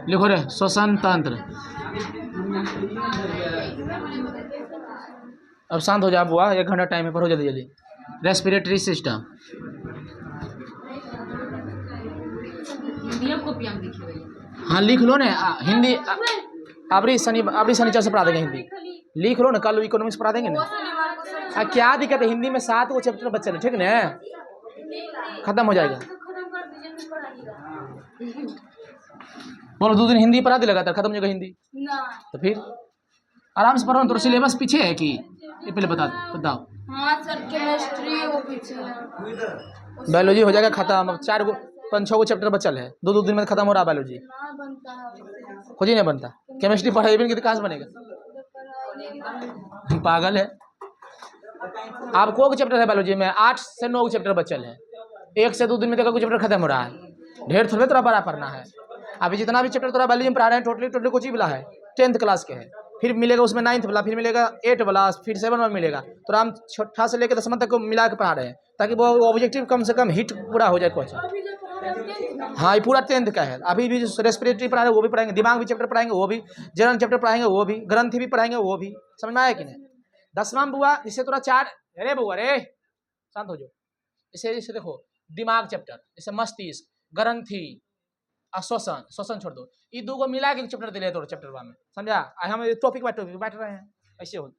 लिखो रे, श्वसन तंत्र। अब शांत हो जा बुआ, 1 घंटा टाइम है, पढ़ो जल्दी जल्दी। Respiratory system. हाँ लिख लो ना, हिंदी अबरी शनिचर से पढ़ा देंगे हिंदी। लिख लो ना, कल इकोनॉमिक्स पढ़ा देंगे ना। क्या दिक्कत है, हिंदी में 7 गो चैप्टर बच्चे हैं, ठीक ना, खत्म हो जाएगा। बोलो 2 दिन हिंदी पढ़ा दे लगातार, खत्म हो जाएगा हिंदी। तो फिर आराम से पढ़ो ना, तो सिलेबस पीछे है कि ये पहले बताओ। हाँ सर, केमिस्ट्री वो पीछे है। बायोलॉजी हो जाएगा खत्म, अब 4 गो 5-6 गो चैप्टर बचल है, 2 दिन में खत्म हो रहा बायोलॉजी। खुद ही नहीं बनता, केमिस्ट्री पढ़ाई भी कहाँ से बनेगा, पागल है। आप को चैप्टर है बायोलॉजी में, 8 से 9 चैप्टर बचल है, 1 से 2 दिन में देखो चैप्टर खत्म हो रहा है। ढेर थोड़े तोरा बड़ा पढ़ना है। अभी जितना भी चैप्टर तोरा बायोलॉजी में पढ़ा रहे हैं, टोटली कुछ ही वाला है, 10th क्लास के है, फिर मिलेगा उसमें 9th वाला, फिर मिलेगा 8 वाला, फिर 7 वाला मिलेगा। तो हम छठा से लेकर 10वां तक को मिला के पढ़ा रहे हैं, ताकि वो ऑब्जेक्टिव कम से कम हिट पूरा हो जाए क्वेश्चन। हाँ ये पूरा 10th का है। अभी भी जो रेस्पिरेटरी पढ़ा रहे वो भी पढ़ाएंगे, दिमाग भी चैप्टर पढ़ाएंगे वो भी, जनरल चैप्टर पढ़ाएंगे वो भी, ग्रंथि भी पढ़ाएंगे वो भी। समझ में आया कि नहीं। 10वां बुआ इससे थोड़ा 4, अरे बुआ रे शांत हो जाओ। इसे देखो, दिमाग चैप्टर, जैसे मस्तिष्क, ग्रंथि, श्वसन छोड़ दो, ये 2 को मिला के चैप्टर दिले तो चैप्टर 1 में, समझा। हम टॉपिक बाय टॉपिक बैठ रहे हैं, ऐसे हो।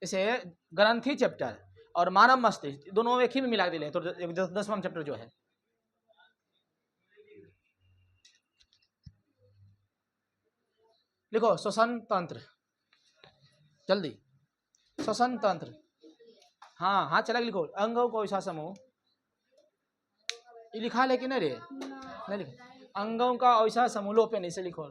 इसे ग्रंथि चैप्टर और मानव मस्तिष्क दोनों एक ही में मिला के दिले तो 10वां चैप्टर जो है। लिखो श्वसन तंत्र जल्दी। श्वसन तंत्र, हाँ चला लिखो। अंगों को ऐसा समूह, ये लिखा लेकिन नहीं रे, नहीं लिखा। अंगों का ऐसा समूह, लो पेन इसे लिखो।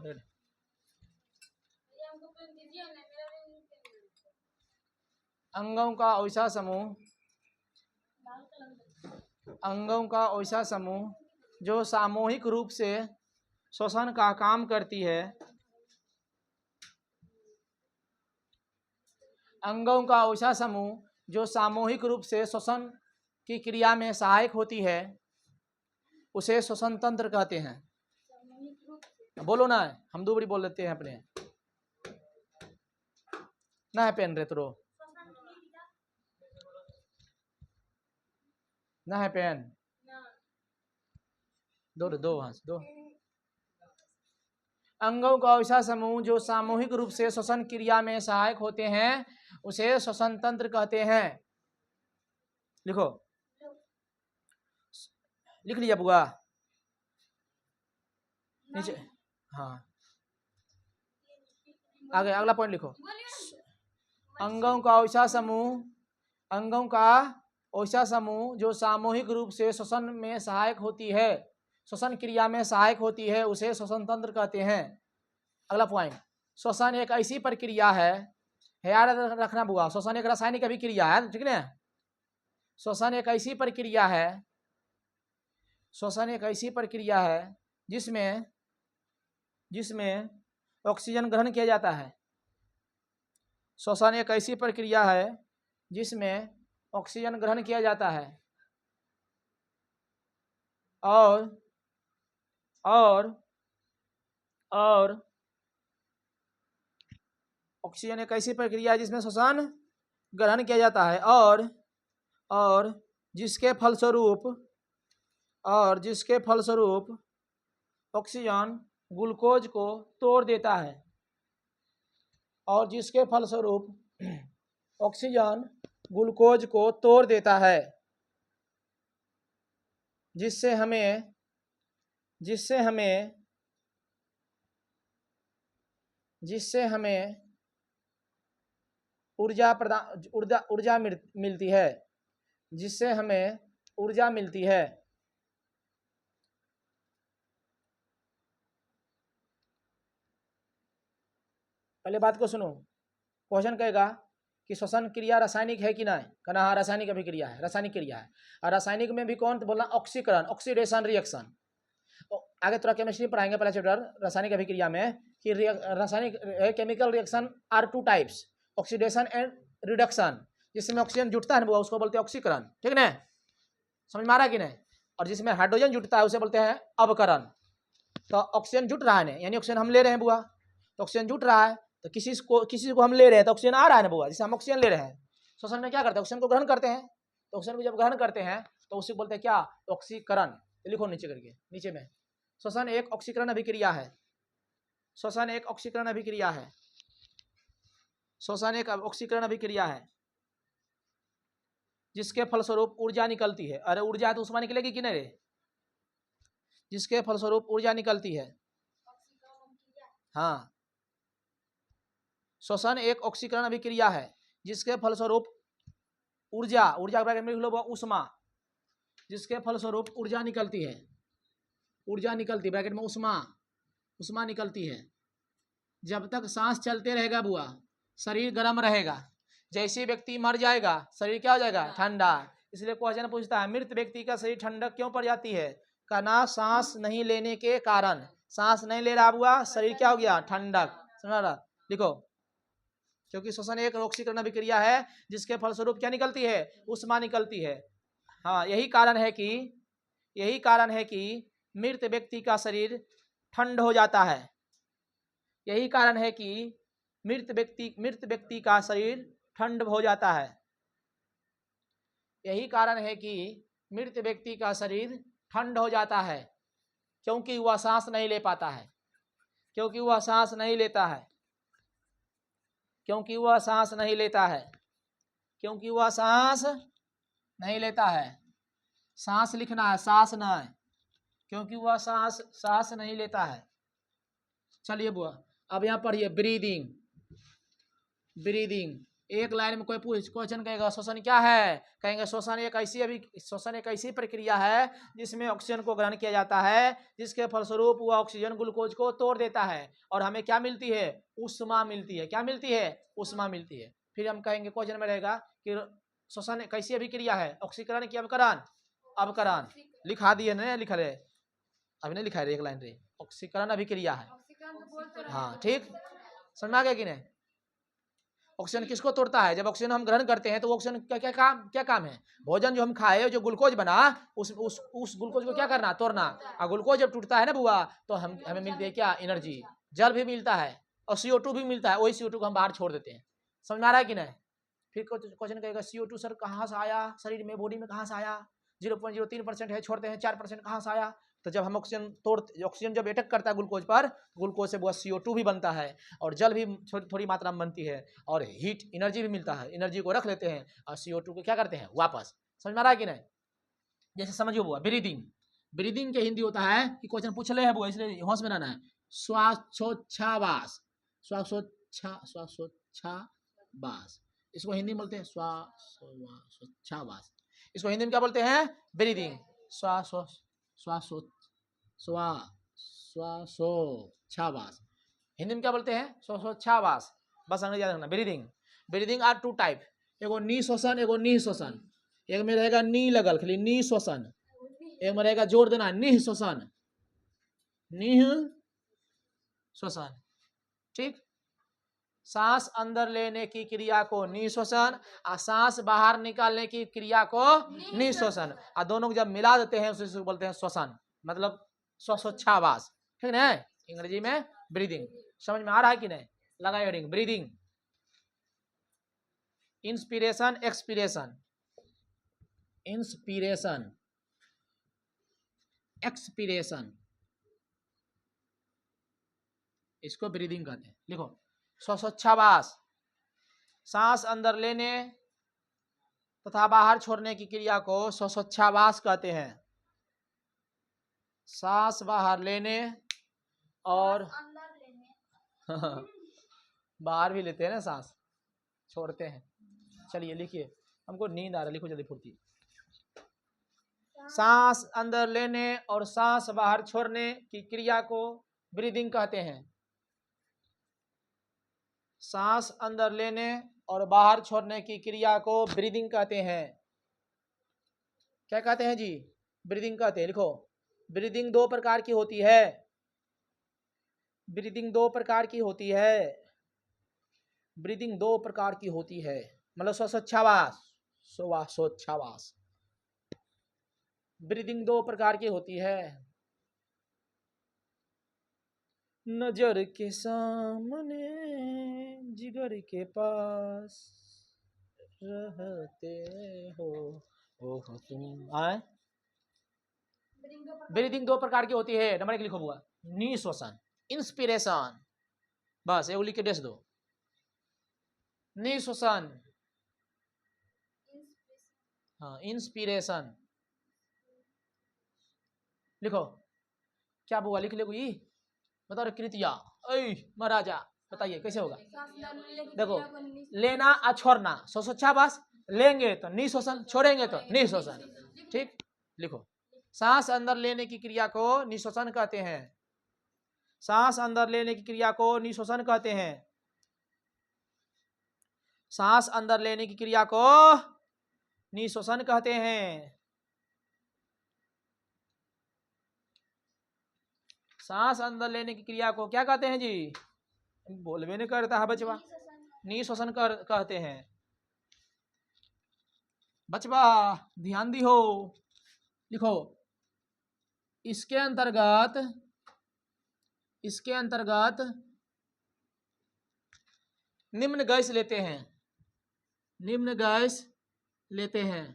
अंगों का ऐसा समूह, अंगों का ऐसा समूह जो सामूहिक रूप से श्वसन का काम करती है। अंगों का ऐसा समूह जो सामूहिक रूप से श्वसन की क्रिया में सहायक होती है, उसे श्वसन तंत्र कहते हैं। बोलो ना, हम 2 बारी बोल देते हैं अपने, ना है पेन रेत्रो, ना है पेन, दो। अंगों का ऐसा समूह जो सामूहिक रूप से श्वसन क्रिया में सहायक होते हैं, उसे श्वसन तंत्र कहते हैं। लिखो, लिख लिया बुआ नीचे। हाँ आगे अगला पॉइंट लिखो। अंगों का ऐसा समूह, अंगों का ऐसा समूह जो सामूहिक रूप से श्वसन में सहायक होती है, श्वसन क्रिया में सहायक होती है, उसे श्वसन तंत्र कहते हैं। अगला पॉइंट, श्वसन एक ऐसी प्रक्रिया है, याद रखना बुआ, श्वसन एक रासायनिक अभिक्रिया है, ठीक है। श्वसन एक ऐसी प्रक्रिया है, श्वसन एक ऐसी प्रक्रिया है जिसमें ऑक्सीजन ग्रहण किया जाता है। श्वसन एक ऐसी प्रक्रिया है जिसमें ऑक्सीजन ग्रहण किया जाता है और ऑक्सीजन एक ऐसी प्रक्रिया है जिसमें श्वसन ग्रहण किया जाता है और जिसके फलस्वरूप ऑक्सीजन ग्लूकोज को तोड़ देता है, और जिसके फलस्वरूप ऑक्सीजन ग्लूकोज को तोड़ देता है, जिससे हमें ऊर्जा मिलती है, जिससे हमें ऊर्जा मिलती है। पहले बात को सुनो। क्वेश्चन कहेगा कि श्वसन क्रिया रासायनिक है कि नहीं, कहना हाँ रासायनिक अभिक्रिया है, रासायनिक क्रिया है। और रासायनिक में भी कौन बोलना, ऑक्सीकरण, ऑक्सीडेशन रिएक्शन। आगे थोड़ा केमिस्ट्री पढ़ाएंगे पहला चैप्टर रासायनिक अभिक्रिया में कि रासायनिक chemical reaction are 2 types, oxidation and reduction. जिसमें ऑक्सीजन जुटता है ना उसको बोलते हैं ऑक्सीकरण, ठीक है। समझ में आ रहा है कि नहीं। और जिसमें हाइड्रोजन जुटता है उसे बोलते हैं अवकरण। तो ऑक्सीजन जुट रहा है, यानी ऑक्सीजन हम ले रहे हैं बुआ, तो ऑक्सीजन जुट रहा है, तो किसी को हम ले रहे हैं तो ऑक्सीजन आ रहा है ना बुआ, जिसे हम ऑक्सीजन ले रहे हैं। श्वसन में क्या करते हैं, ऑक्सीजन को ग्रहण करते हैं, तो ऑक्सीजन को जब ग्रहण करते हैं तो उसे बोलते हैं क्या, ऑक्सीकरण। लिखो नीचे करके, नीचे में श्वसन एक ऑक्सीकरण अभिक्रिया है, श्वसन एक ऑक्सीकरण अभिक्रिया है, श्वसन एक ऑक्सीकरण अभिक्रिया है, जिसके फलस्वरूप ऊर्जा निकलती है। अरे ऊर्जा तो ऊष्मा निकलेगी कि नहीं रे, जिसके फलस्वरूप ऊर्जा निकलती है। हाँ, श्वसन एक ऑक्सीकरण अभिक्रिया है जिसके फलस्वरूप ऊर्जा, ऊर्जा ब्रैकेट में लिख लो ऊष्मा, जिसके फलस्वरूप ऊर्जा निकलती है, ऊर्जा निकलती ब्रैकेट में ऊष्मा, ऊष्मा निकलती है। जब तक सांस चलते रहेगा बुआ शरीर गर्म रहेगा, जैसे व्यक्ति मर जाएगा शरीर क्या हो जाएगा, ठंडा। इसलिए क्वेश्चन पूछता है मृत व्यक्ति का शरीर ठंडक क्यों पड़ जाती है, कहना सांस नहीं लेने के कारण, सांस नहीं ले रहा बुआ शरीर क्या हो गया, ठंडक। समझ रहा, लिखो, क्योंकि श्वसन एक ऑक्सीकरण अभिक्रिया है जिसके फलस्वरूप क्या निकलती है, ऊष्मा निकलती है। हाँ, यही कारण है कि मृत व्यक्ति का शरीर ठंड हो जाता है, यही कारण है कि मृत व्यक्ति का शरीर ठंड हो जाता है, यही कारण है कि मृत व्यक्ति का शरीर ठंड हो जाता है, क्योंकि वह सांस नहीं ले पाता है, क्योंकि वह सांस नहीं लेता है, क्योंकि वह सांस नहीं लेता है, क्योंकि वह सांस नहीं लेता है। सांस लिखना है, सांस ना है, क्योंकि वह सांस नहीं लेता है। चलिए बुआ अब यहाँ पढ़िए ब्रीदिंग, ब्रीदिंग। एक लाइन में कोई क्वेश्चन कहेगा श्वसन क्या है, कहेंगे श्वसन एक ऐसी प्रक्रिया है जिसमें ऑक्सीजन को ग्रहण किया जाता है, जिसके फलस्वरूप वह ऑक्सीजन ग्लूकोज को तोड़ देता है और हमें क्या मिलती है, ऊष्मा मिलती है। क्या मिलती है, ऊष्मा मिलती है। फिर हम कहेंगे क्वेश्चन में रहेगा कि श्वसन कैसी अभिक्रिया है, ऑक्सीकरण की अवकरण, अवकरण। लिखा दिए नहीं लिखा रहे, अभी नहीं लिखा है एक लाइन रे, ऑक्सीकरण अभिक्रिया है। हाँ ठीक, समझ में आ गया कि नहीं। ऑक्सीजन किसको तोड़ता है, जब ऑक्सीजन हम ग्रहण करते हैं तो ऑक्सीजन का क्या काम है, भोजन जो हम खाए, जो ग्लूकोज बना, उस ग्लूकोज को क्या करना, तोड़ना। और ग्लूकोज जब टूटता है ना बुआ तो हमें मिलती है क्या, एनर्जी। जल भी मिलता है और CO2 भी मिलता है, वही CO2 को हम बाहर छोड़ देते हैं। समझ में आ रहा है कि नहीं। फिर क्वेश्चन कहेगा CO2 सर कहाँ से आया, शरीर में बॉडी में कहाँ से आया, 0.03% है, छोड़ते हैं 4% कहाँ से आया। तो जब हम ऑक्सीजन जब अटैक करता है ग्लूकोज पर, ग्लूकोज से वो CO2 भी बनता है और जल भी थोड़ी मात्रा में बनती है और हीट एनर्जी भी मिलता है, एनर्जी को रख लेते हैं और CO2 को क्या करते हैं वापस। समझ में आ रहा है कि नहीं। जैसे समझिए बुआ ब्रीदिंग, ब्रीदिंग के हिंदी होता है कि क्वेश्चन पूछ ले है बुआ, इसलिए होश में रहना है, श्वासोच्छ्वास, श्वासोच्छ्वास, इसको हिंदी में बोलते हैं श्वासोच्छ्वास, इसको हिंदी में क्या बोलते हैं, ब्रीदिंग। श्वासोच्छ्वास हिंदी में क्या बोलते हैं, श्वासोच्छ्वास। बस अंग्रेजी याद रखना। Breathing, breathing are two type, एगो नी श्वसन, एगो नी श्वसन। एक में रहेगा नी लगल खाली नी श्वसन, एक में रहेगा जोड़ देना निह श्वसन, निह श्वसन। ठीक, सांस अंदर लेने की क्रिया को निश्वसन और सांस बाहर निकालने की क्रिया को निश्वसन, और दोनों को जब मिला देते हैं उसे बोलते हैं श्वसन, मतलब श्वासोच्छ्वास। ठीक है, अंग्रेजी में ब्रीदिंग। समझ में आ रहा है कि नहीं, लगा heading breathing. Inspiration expiration, inspiration expiration, इसको ब्रीदिंग कहते हैं। लिखो, श्वासोच्छ्वास सांस अंदर लेने तथा बाहर छोड़ने की क्रिया को श्वासोच्छ्वास कहते हैं। सांस बाहर लेने और बाहर भी लेते हैं ना, सांस छोड़ते हैं। चलिए लिखिए, हमको नींद आ रहा है, लिखो जल्दी फुर्ती। सांस अंदर लेने और सांस बाहर छोड़ने की क्रिया को ब्रीदिंग कहते हैं। सांस अंदर लेने और बाहर छोड़ने की क्रिया को ब्रीदिंग कहते हैं। क्या कहते हैं जी, ब्रीदिंग कहते हैं। लिखो, ब्रीदिंग दो प्रकार की होती है, ब्रीदिंग दो प्रकार की होती है, ब्रीदिंग दो प्रकार की होती है, मतलब श्वासोच्छ्वास, श्वासोच्छ्वास। ब्रीदिंग दो प्रकार की होती है, नजर के सामने जिगर के पास रहते हो, ओह तुम आए। ब्रीदिंग दो प्रकार की होती है, नंबर 1 लिखो हुआ, निश्वसन, इंस्पिरेशन, बस ये लिख के डेस दो, निश्वसन, हाँ इंस्पिरेशन लिखो, क्या बुआ लिख ले कोई, बताओ रे कृतिया, ऐ महाराजा बताइए कैसे होगा। देखो लेना और छोड़ना, सोचा बस, लेंगे तो निश्वसन, छोड़ेंगे तो निश्वसन, ठीक। लिखो, सांस अंदर लेने की क्रिया को निश्वसन कहते हैं, सांस अंदर लेने की क्रिया को निश्वसन कहते हैं, सांस अंदर लेने की क्रिया को निश्वसन कहते हैं, सांस अंदर लेने की क्रिया को क्या कहते हैं जी, बोलवे नहीं करता है बचवा, निश्वसन कहते हैं। बचवा ध्यान दी हो, लिखो, इसके अंतर्गत निम्न गैस लेते हैं, निम्न गैस लेते हैं।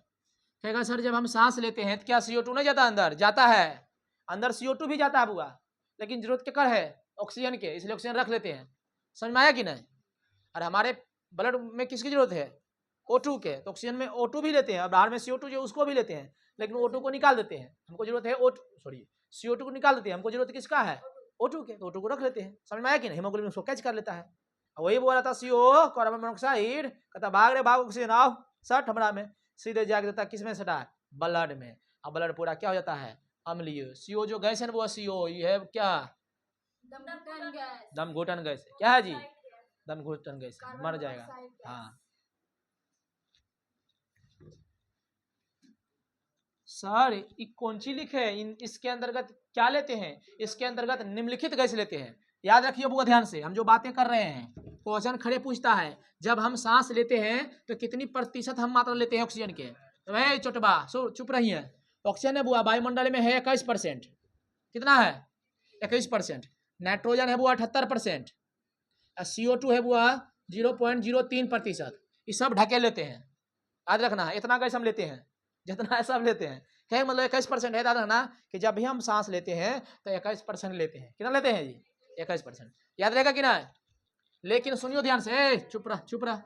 कहेगा सर जब हम सांस लेते हैं तो क्या CO2 नहीं जाता अंदर, जाता है, अंदर CO2 भी जाता है बुआ, लेकिन जरूरत क्या है, ऑक्सीजन के, इसलिए ऑक्सीजन रख लेते हैं, समझ में आया कि नहीं। और हमारे ब्लड में किसकी जरूरत है, O2 के, तो ऑक्सीजन में O2 भी लेते हैं, और बाहर में CO2 जो उसको भी लेते हैं, लेकिन O2 को निकाल देते हैं, हमको जरूरत है CO2 को निकाल देते हैं, हमको जरूरत किसका है, O2 के, तो O2 को रख लेते हैं, समझ में आया कि नहीं। हीमोग्लोबिन उसको कैच कर लेता है, वही बोला था CO कार्बन मोनोऑक्साइड, कहता भाग रे भाग ऑक्सीजन आओ सट हमरा में, सीधे जाके देता किसमें सटा, ब्लड में, अब ब्लड पूरा क्या हो जाता है, अम्लीय। CO जो गैस है वो CO ये है क्या, दम घुटन गैस, क्या है जी, दम घुटन गैस, मर जाएगा। हाँ सर ये कौन सी लिखे, इसके अंतर्गत क्या लेते हैं, इसके अंतर्गत निम्नलिखित गैस लेते हैं, याद रखिए बुआ ध्यान से, हम जो बातें कर रहे हैं, क्वेश्चन खड़े पूछता है जब हम सांस लेते हैं तो कितनी प्रतिशत हम मात्रा लेते हैं ऑक्सीजन के, तो भाई चोटबा चुप रही है, ऑक्सीजन है बुआ वायुमंडल में है 21%, कितना है 21%, नाइट्रोजन है बुआ 78%, CO2 है बुआ 0.03%, ये सब ढके लेते हैं, याद रखना है, इतना गैस हम लेते हैं, जितना है सब लेते हैं, क्या मतलब 21% है, याद रखना कि जब भी हम सांस लेते हैं तो 21% लेते हैं, कितना लेते हैं जी 21%, याद रहेगा कि ना। लेकिन सुनियो ध्यान से, चुप रह,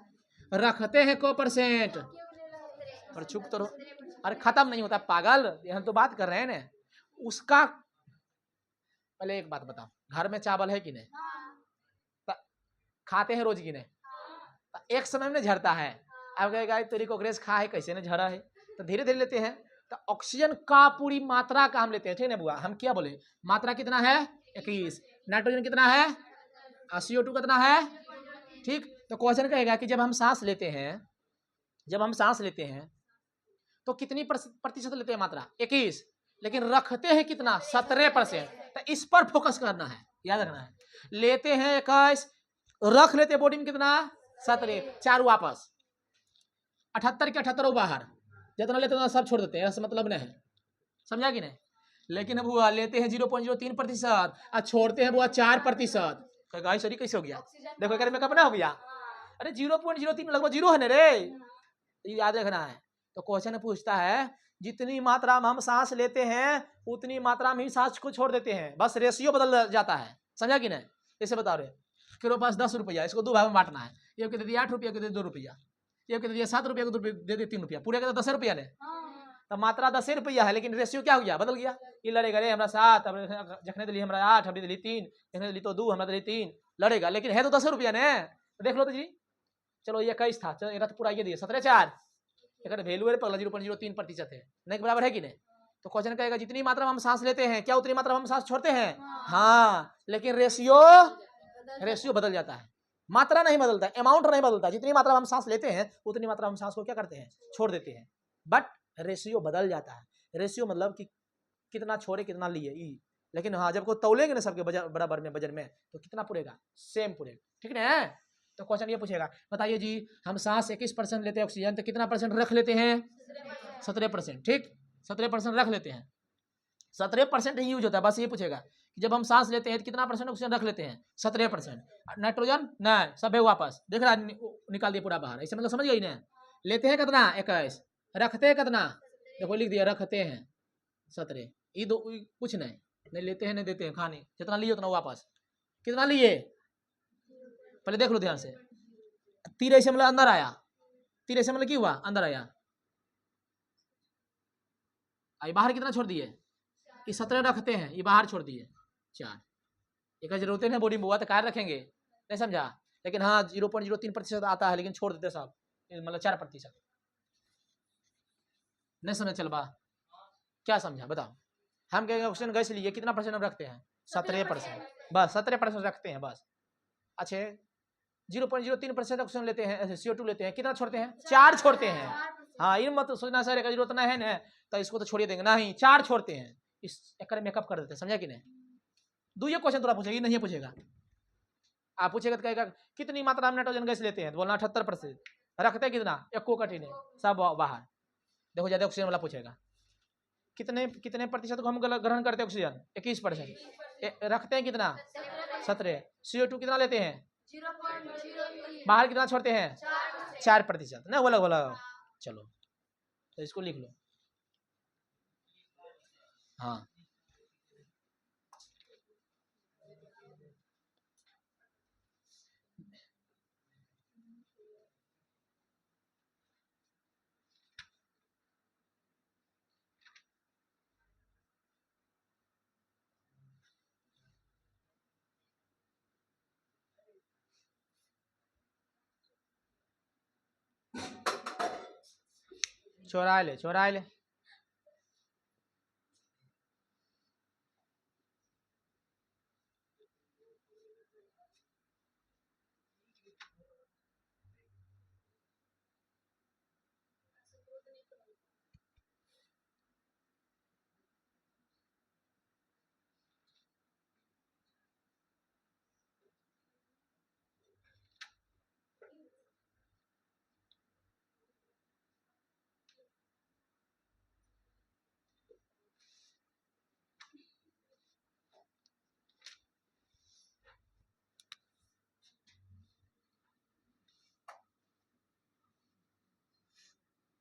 रखते हैं को %, और चुप तो रहो, अरे खत्म नहीं होता पागल, हम तो बात कर रहे हैं ना उसका। पहले एक बात बताओ, घर में चावल है कि नहीं, खाते हैं रोज की नहीं, एक समय में झड़ता है, अब कहेगा तेरी कोकरेज खा है कैसे न झड़ा है, तो धीरे धीरे लेते हैं, तो ऑक्सीजन का पूरी मात्रा का हम लेते हैं, ठीक है बुआ, हम क्या बोले, मात्रा कितना है 21, नाइट्रोजन कितना है, CO2 कितना है, ठीक। तो क्वेश्चन कहेगा कि जब हम सांस लेते हैं तो कितनी प्रतिशत लेते हैं मात्रा 21, लेकिन रखते हैं कितना 17%, तो इस पर फोकस करना है, याद रखना है, लेते हैं 21, रख लेते हैं बॉडी में कितना 17, 4 वापस, 78 के 78 बाहर, जितना लेते हैं सब छोड़ देते हैं, ऐसा मतलब नहीं है, समझा कि नहीं। लेकिन बुआ लेते हैं 0.03% और छोड़ते हैं बुआ 4%, गाय सॉरी कैसे हो गया, देखो एक में कब ना हो गया, अरे 0.03 लगभग 0 है ना रे, याद रखना है। तो क्वेश्चन पूछता है जितनी मात्रा में हम सांस लेते हैं उतनी मात्रा में ही सांस को छोड़ देते हैं, बस रेशियो बदल जाता है, समझा कि नहीं। जैसे बता रहे के पास 10 रुपया, इसको 2 भाग में बांटना है, ये दे दिया 8 रुपया, के दे 2 रुपया, ये दे दिया 7 रुपया को दे दे 3 रुपया, पूरे का 10 रुपया ने, तो मात्रा 10 रुपया है, लेकिन रेशियो क्या हो गया, बदल गया, ये लड़ेगा रे हमरा 7, जखने दिली हमरा 8, हमने दिली 3, जखने दिली तो 2, हमरा दिली 3, लड़ेगा, लेकिन है तो 10 रुपया ने, देख लो तो जी। चलो ये 21 था, चलो रथ पूरा ये दिए 17/4, वैल्यू है पगला 0.03% है, नहीं बराबर है कि नहीं। तो क्वेश्चन कहेगा जितनी मात्रा में हम सांस लेते हैं क्या उतनी मात्रा में हम सांस छोड़ते हैं, हाँ, लेकिन रेशियो बदल जाता है, मात्रा नहीं बदलता, अमाउंट नहीं बदलता, जितनी मात्रा में हम सांस लेते हैं उतनी मात्रा में हम सांस को क्या करते हैं, छोड़ देते हैं, बट रेशियो बदल जाता है। रेशियो मतलब कि कितना छोड़े कितना लिए, लेकिन हाँ जब को तौलेंगे ना सबके बराबर में वजन में तो कितना पुरेगा, सेम पुरेगा, ठीक है। तो क्वेश्चन ये पूछेगा, बताइए जी हम सांस 21% लेते हैं ऑक्सीजन, तो कितना % रख लेते हैं, 17%, ठीक, 17% रख लेते हैं, 17% ही यूज होता है। बस ये पूछेगा कि जब हम सांस लेते हैं तो कितना परसेंट ऑक्सीजन रख लेते हैं, 17%। नाइट्रोजन नहीं, सब है वापस, देख रहा निकाल दिया पूरा बाहर। ऐसे मतलब समझ गई ना, लेते हैं कितना 21, रखते हैं कितना, देखो लिख दिया रखते हैं 17। ये दो कुछ नहीं लेते हैं नहीं देते हैं, खाने जितना लिए उतना वापस। कितना लिए पहले देख लो ध्यान से। तीर से मतलब अंदर आया, तीर से मतलब क्या हुआ, अंदर आया। आई बाहर कितना छोड़ दिए, ये 17 रखते हैं, ये बाहर छोड़ दिए 4। एक जरूरत है बॉडी में हुआ तो कार रखेंगे, नहीं समझा। लेकिन हाँ 0.03% आता है, लेकिन छोड़ देते सब, मतलब 4%। नहीं समझ चल बा, क्या समझा बताओ। हम कहेंगे ऑक्सीजन गैस लिए कितना परसेंट हम रखते हैं, 17%, बस 17% रखते हैं बस। अच्छे 0.03% ऑक्सीजन लेते हैं, CO2 लेते हैं, कितना छोड़ते हैं, 4 छोड़ते हैं। हाँ ये मत सोचना सर का जरूरत नहीं है ना तो इसको तो छोड़िए देंगे, नहीं 4 छोड़ते हैं, इस एक मेकअप कर देते हैं, समझा कि नहीं। दूसरा क्वेश्चन थोड़ा पूछेगा, नहीं पूछेगा। आप पूछेगा तो कहेगा कितनी मात्रा में नाइट्रोजन गैस लेते हैं, तो बोलना 78%, रखते हैं कितना, एको कटी नहीं, सब बाहर। देखो ज्यादा ऑक्सीजन वाला पूछेगा, कितने कितने प्रतिशत को हम ग्रहण करते हैं ऑक्सीजन, 21%, रखते हैं कितना 17। CO2 कितना लेते हैं, बाहर कितना छोड़ते हैं, 4%। ना बोला बोला, चलो तो इसको लिख लो। हाँ चौराहे ले, चौराहे ले।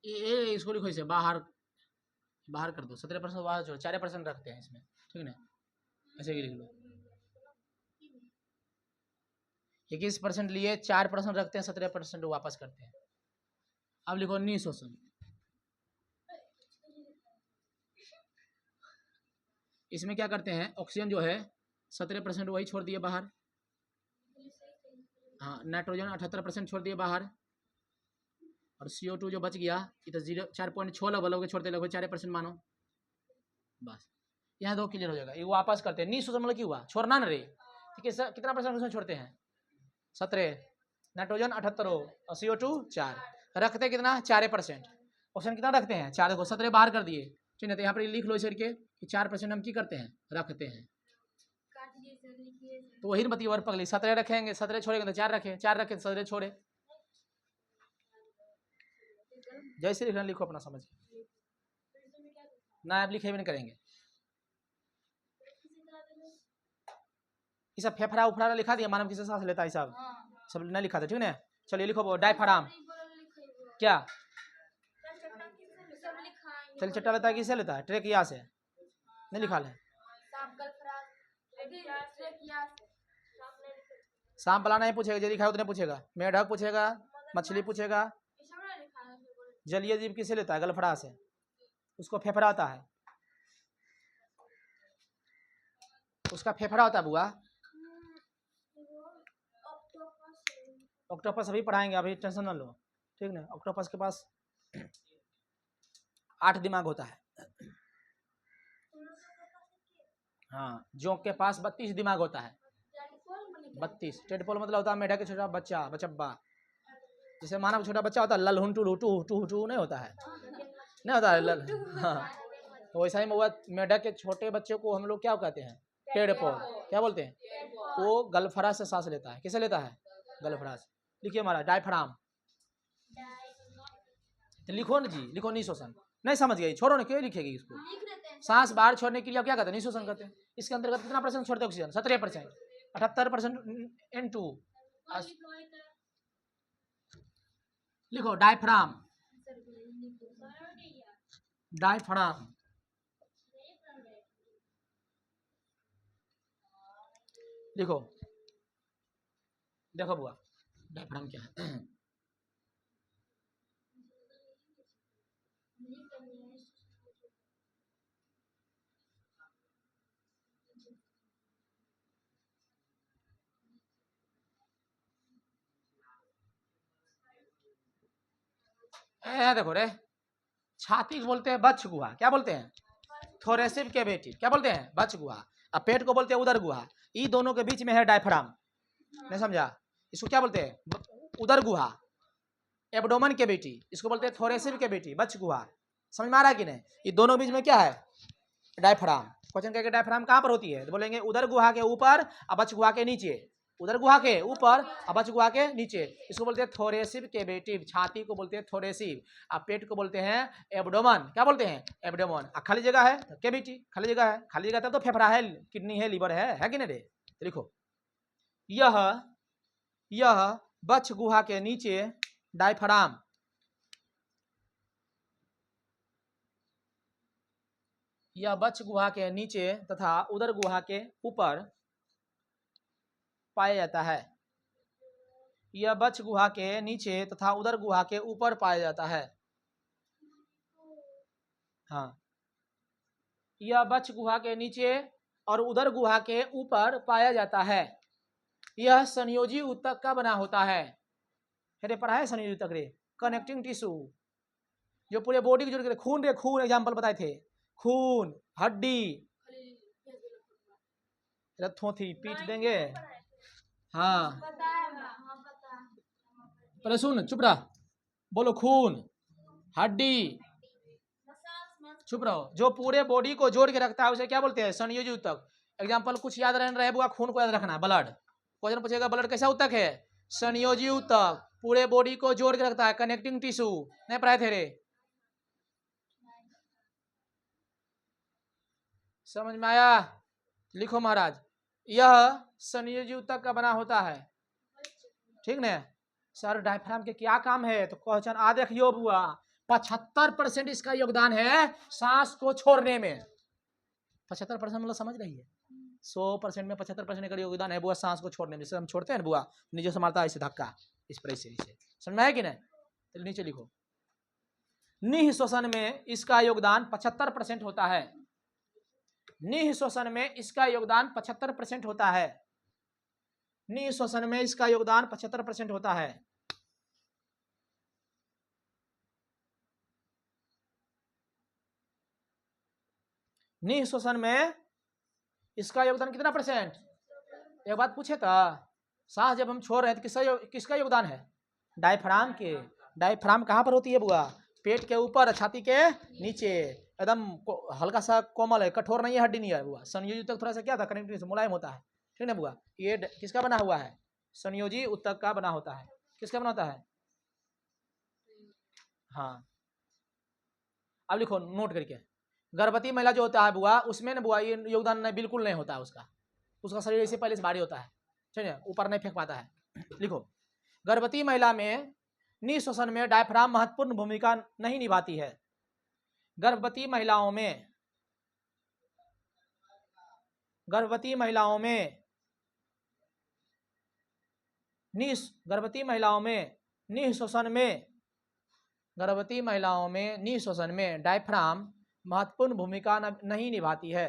ये इसको लिखो, इसे बाहर बाहर कर दो, 17% बाहर छोड़ो, 4% रखते हैं इसमें, ठीक है। ऐसे ही लिख लो, 21% लिए, 4% रखते हैं, 17% वापस करते हैं। अब लिखो निःशोषण। इसमें क्या करते हैं, ऑक्सीजन जो है 17% वही छोड़ दिए बाहर, हाँ नाइट्रोजन 78% छोड़ दिए बाहर, और CO2 जो बच गया ये तो 4.6 लगभग छोड़ते, लगभग 4% मानो, बस यहाँ 2 क्लियर हो जाएगा। ये वापस करते हैं, निःशोषण मतलब क्या हुआ, छोड़ना ना रे, ठीक है। कितना परसेंट उसमें छोड़ते हैं, 17, नाइट्रोजन 78 और CO2 4, रखते कितना 4%, ऑप्शन कितना रखते हैं 4 को, 17 बाहर कर दिए, ठीक है। तो यहाँ पर लिख लो इस करके कि 4% हम की करते हैं, रखते हैं। तो वही बताइए और पगली, 17 रखेंगे, 17 छोड़ेंगे तो 4 रखे, 4 रखे 17 छोड़े, जैसे लिखना लिखो अपना समझ ना, आप लिखे भी नहीं करेंगे। ये सब फेफड़ा उफड़ा लिखा दिया, मानव किसे सांस लेता है सब, सब नहीं लिखा था, ठीक है। चलिए लिखो डायफ्राम, क्या चल चट्टा लेता है, किसे लेता है, ट्रेकिया से, नहीं लिखा है। सांप वाला नहीं पूछेगा, जो लिखा है उतने पूछेगा, मेढक पूछेगा, मछली पूछेगा। जलीय जीव किसे लेता है, गलफड़ा से, उसको फेफड़ा होता है, उसका फेफड़ा होता है बुआ। ऑक्टोपस अभी पढ़ाएंगे, अभी टेंशन न लो, ठीक ना। ऑक्टोपस के पास 8 दिमाग होता है, हाँ जोंक के पास 32 दिमाग होता है, 32। टेडपोल मतलब होता है मेढक के छोटा बच्चा, बचब्बा। जैसे मानव छोटा बच्चा होता है ललहुन टू टू टू टू, नहीं होता है, नहीं होता है लल, हाँ। तो वैसा ही मेढक के छोटे बच्चे को हम लोग क्या कहते हैं, टेडपोल, क्या बोलते हैं, वो गलफड़ा से सांस लेता है, किसे लेता है, गलफड़ा से। लिखिए हमारा डायफ्राम, तो लिखो ना जी, लिखो निःशोषण, नहीं समझ गई, छोड़ो ना, क्यों लिखेगी इसको। सांस बाहर छोड़ने के लिए क्या कहते हैं, निःश्वासन कहते हैं। इसके अंतर्गत कितना परसेंट छोड़ते हैं ऑक्सीजन, 17%, 78% N2। लिखो डायफ्राम, डायफ्राम लिखो, देखो बुआ डायफ्राम क्या है। देखो रे, छाती को बोलते हैं बच्छ गुहा, क्या बोलते हैं, थोरेसिक कैविटी, क्या बोलते हैं, बच्छ गुहा। अब पेट को बोलते हैं उदर गुहा, ये दोनों के बीच में है डायफ्राम, नहीं समझा, इसको क्या बोलते हैं, उदर गुहा। एब्डोमेन कैविटी, इसको बोलते हैं थोरेसिक कैविटी, बच्छ गुहा। समझ में आ रहा है कि नहीं, ये दोनों बीच में क्या है, डायफ्राम। क्वेश्चन कहेगा डायफ्राम कहाँ पर होती है, तो बोलेंगे उदर गुहा के ऊपर और बच्छ गुहा के नीचे, उदर गुहा के ऊपर और बच्छ गुहा के नीचे। इसको बोलते हैं थोरेसिक कैविटी, छाती को बोलते हैं थोरेसिक, और पेट को बोलते हैं एब्डोमेन, क्या बोलते हैं, एब्डोमेन। खाली जगह है कैविटी, खाली जगह है, खाली जगह तब तो फेफड़ा है, किडनी है, लीवर है कि नहीं रे। लिखो यह बच्छ गुहा के नीचे डायफ्राम, यह बच्छ गुहा के नीचे तथा उदर गुहा के ऊपर पाया जाता है। यह बच्छ गुहा के नीचे तथा उदर गुहा के ऊपर पाया जाता है। हाँ, यह बच्छ गुहा के नीचे और उदर गुहा के ऊपर पाया जाता है। यह संयोजी ऊतक का बना होता है। फिर पढ़ा है संयोजी ऊतक रे, कनेक्टिंग टिश्यू, जो पूरे बॉडी को जोड़ के, खून रे, खून एग्जाम्पल बताए थे, खून, हड्डी, थोथी पीट देंगे। हाँ पहले सुन, चुप रहा, बोलो खून, हड्डी, चुप रहो, जो पूरे बॉडी को जोड़ के रखता है उसे क्या बोलते हैं, संयोजी ऊतक। एग्जाम्पल कुछ याद रहना रहे बुआ, खून को याद रखना, ब्लड, क्वेश्चन पूछेगा ब्लड कैसा ऊतक है, संयोजी ऊतक, पूरे बॉडी को जोड़ के रखता है, कनेक्टिंग टिश्यू, नहीं पढ़ाए थे रे, समझ में आया। लिखो महाराज, यह संयोजी ऊतक का बना होता है, ठीक न सर। डायफ्राम के क्या काम है, तो क्वेश्चन आ देखियो बुआ, 75% इसका योगदान है सांस को छोड़ने में। 75% मतलब समझ रही है, 100% में 75% का योगदान है बुआ सांस को छोड़ने में। जैसे हम छोड़ते हैं बुआ, नीचे से मारता है ऐसे धक्का, इस पर ऐसे समझ में है कि नहीं। तो नीचे लिखो, निःश्वसन में इसका योगदान 75% होता है। निःश्वसन में इसका योगदान 75% होता है। निःश्वसन में इसका योगदान 75% होता है। निःश्वसन में इसका योगदान कितना परसेंट, एक बात पूछे था, सांस जब हम छोड़ रहे हैं तो किसका योगदान है, डायफ्राम के। डायफ्राम कहाँ पर होती है बुआ, पेट के ऊपर, छाती के नीचे, एकदम हल्का सा कोमल है, कठोर नहीं है, हड्डी नहीं है बुआ। संयोजी ऊतक थोड़ा सा क्या था, कनेक्टिव मुलायम होता है, ठीक है बुआ। ये किसका बना हुआ है, संयोजी ऊतक का बना होता है। किसका बना होता है, हाँ। अब लिखो नोट करके, गर्भवती महिला जो होता है बुआ, उसमें ना बुआ ये योगदान नहीं, बिल्कुल नहीं होता है उसका, उसका शरीर इससे पहले से भारी होता है, ठीक है, ऊपर नहीं फेंक पाता है। लिखो, गर्भवती महिला में निःश्वसन में डायफ्राम महत्वपूर्ण भूमिका नहीं निभाती है। गर्भवती महिलाओं में, गर्भवती महिलाओं में गर्भवती महिलाओं में निःश्वसन में, गर्भवती महिलाओं में निःश्वसन में डायफ्राम महत्वपूर्ण भूमिका नहीं निभाती है।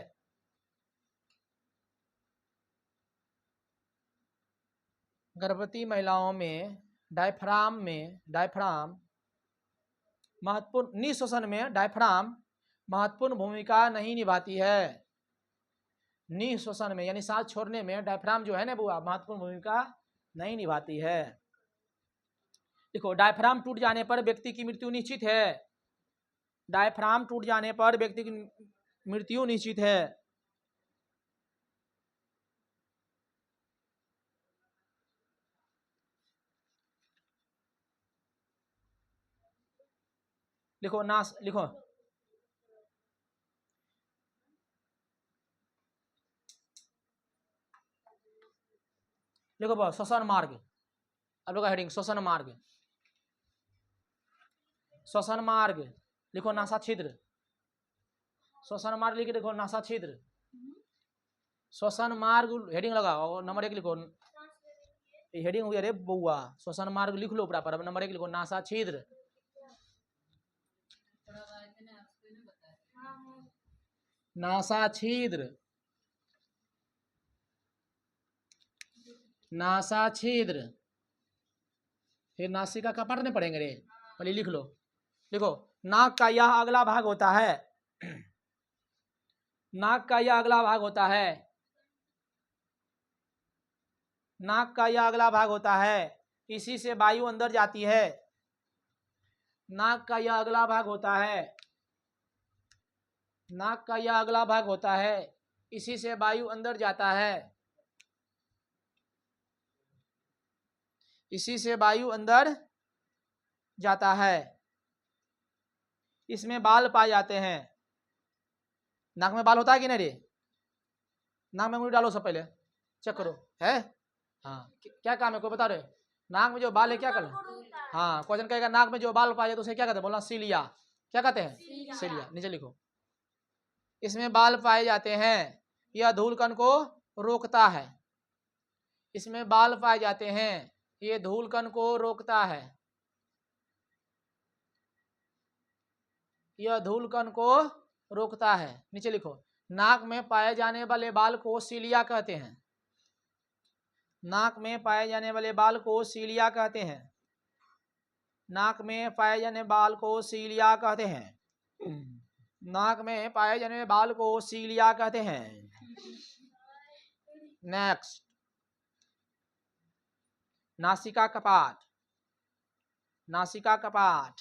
गर्भवती महिलाओं में डायफ्राम महत्वपूर्ण, निःश्वसन में डायफ्राम महत्वपूर्ण भूमिका नहीं निभाती है। निःश्वसन में यानी सांस छोड़ने में डायफ्राम जो है ना बुआ, महत्वपूर्ण भूमिका नहीं निभाती है। देखो, डायफ्राम टूट जाने पर व्यक्ति की मृत्यु निश्चित है। डायफ्राम टूट जाने पर व्यक्ति की मृत्यु निश्चित है। लिखो नाश, लिखो लिखो बुआ श्वसन मार्ग, अब लोग हेडिंग श्वसन मार्ग, श्वसन मार्ग लिखो नासा छिद्र, श्वसन मार्ग लिख देखो नासा छिद्र, श्वसन मार्ग हेडिंग लगाओ और नंबर 1 लिखो, हेडिंग हो गया रे बउआ, श्वसन मार्ग लिख लो ऊपर, अब नंबर 1 लिखो नासा छिद्र, नासा छिद्र, नासा छिद्र, फिर नासिका का पढ़ने पड़ेंगे रे, पहले लिख लो, देखो नाक का यह अगला भाग होता है, नाक का यह अगला भाग होता है, नाक का यह अगला भाग होता है, इसी से वायु अंदर जाती है, नाक का यह अगला भाग होता है, नाक का यह अगला भाग होता है, इसी से वायु अंदर जाता है, इसी से वायु अंदर जाता है, इसमें बाल पाए जाते हैं, नाक में बाल होता है कि नहीं रे, नाक में उंगली डालो सब पहले चेक करो है, हाँ क्या काम है कोई बता रहे, नाक में जो बाल है क्या करें, हाँ क्वेश्चन कहेगा नाक में जो बाल पाए तो उसे क्या कहते हैं, बोलना सीलिया, क्या कहते हैं सीलिया, नीचे लिखो, इसमें बाल पाए जाते हैं, यह धूलकण को रोकता है, इसमें बाल पाए जाते हैं, ये धूलकण को रोकता है, यह धूलकण को रोकता है, नीचे लिखो, नाक में पाए जाने वाले बाल को सीलिया कहते हैं, नाक में पाए जाने वाले बाल को सीलिया कहते हैं, नाक में पाए जाने बाल को सीलिया कहते हैं, नाक में पाए जाने बाल को सीलिया कहते हैं। नेक्स्ट, नासिका कपाट, नासिका कपाट,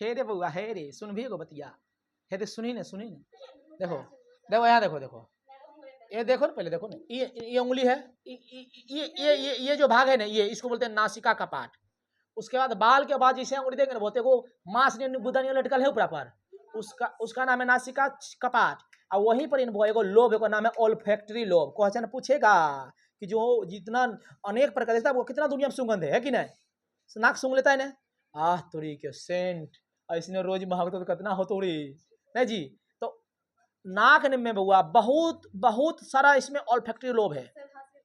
हे रे बउआ हे रे सुन भी गो बतिया, हे रे सुनी ने देखो देखो यहाँ देखो देखो ये देखो ना पहले देखो ना, ये उंगली है, ये जो भाग है ना ये इसको बोलते हैं नासिका कपाट, उसके बाद बाल के बाद जिसे उंगली देंगे ना बोलते को मांस गुदा लटकल है ऊपर पर, उसका नाम है नासिका कपाट, और वहीं पर एगो लोब का नाम है ओल्फैक्टरी लोब। क्वेश्चन पूछेगा कि जो जितना अनेक प्रकार का वो कितना दुनिया में सुगंध है कि नहीं, नाक सूंघ लेता है ना, आह तोरी के सेंट ऐसे रोज महकता तो कितना हो तोड़ी नहीं जी, तो नाक में बउआ बहुत बहुत सारा इसमें ओल्फैक्टरी लोब है,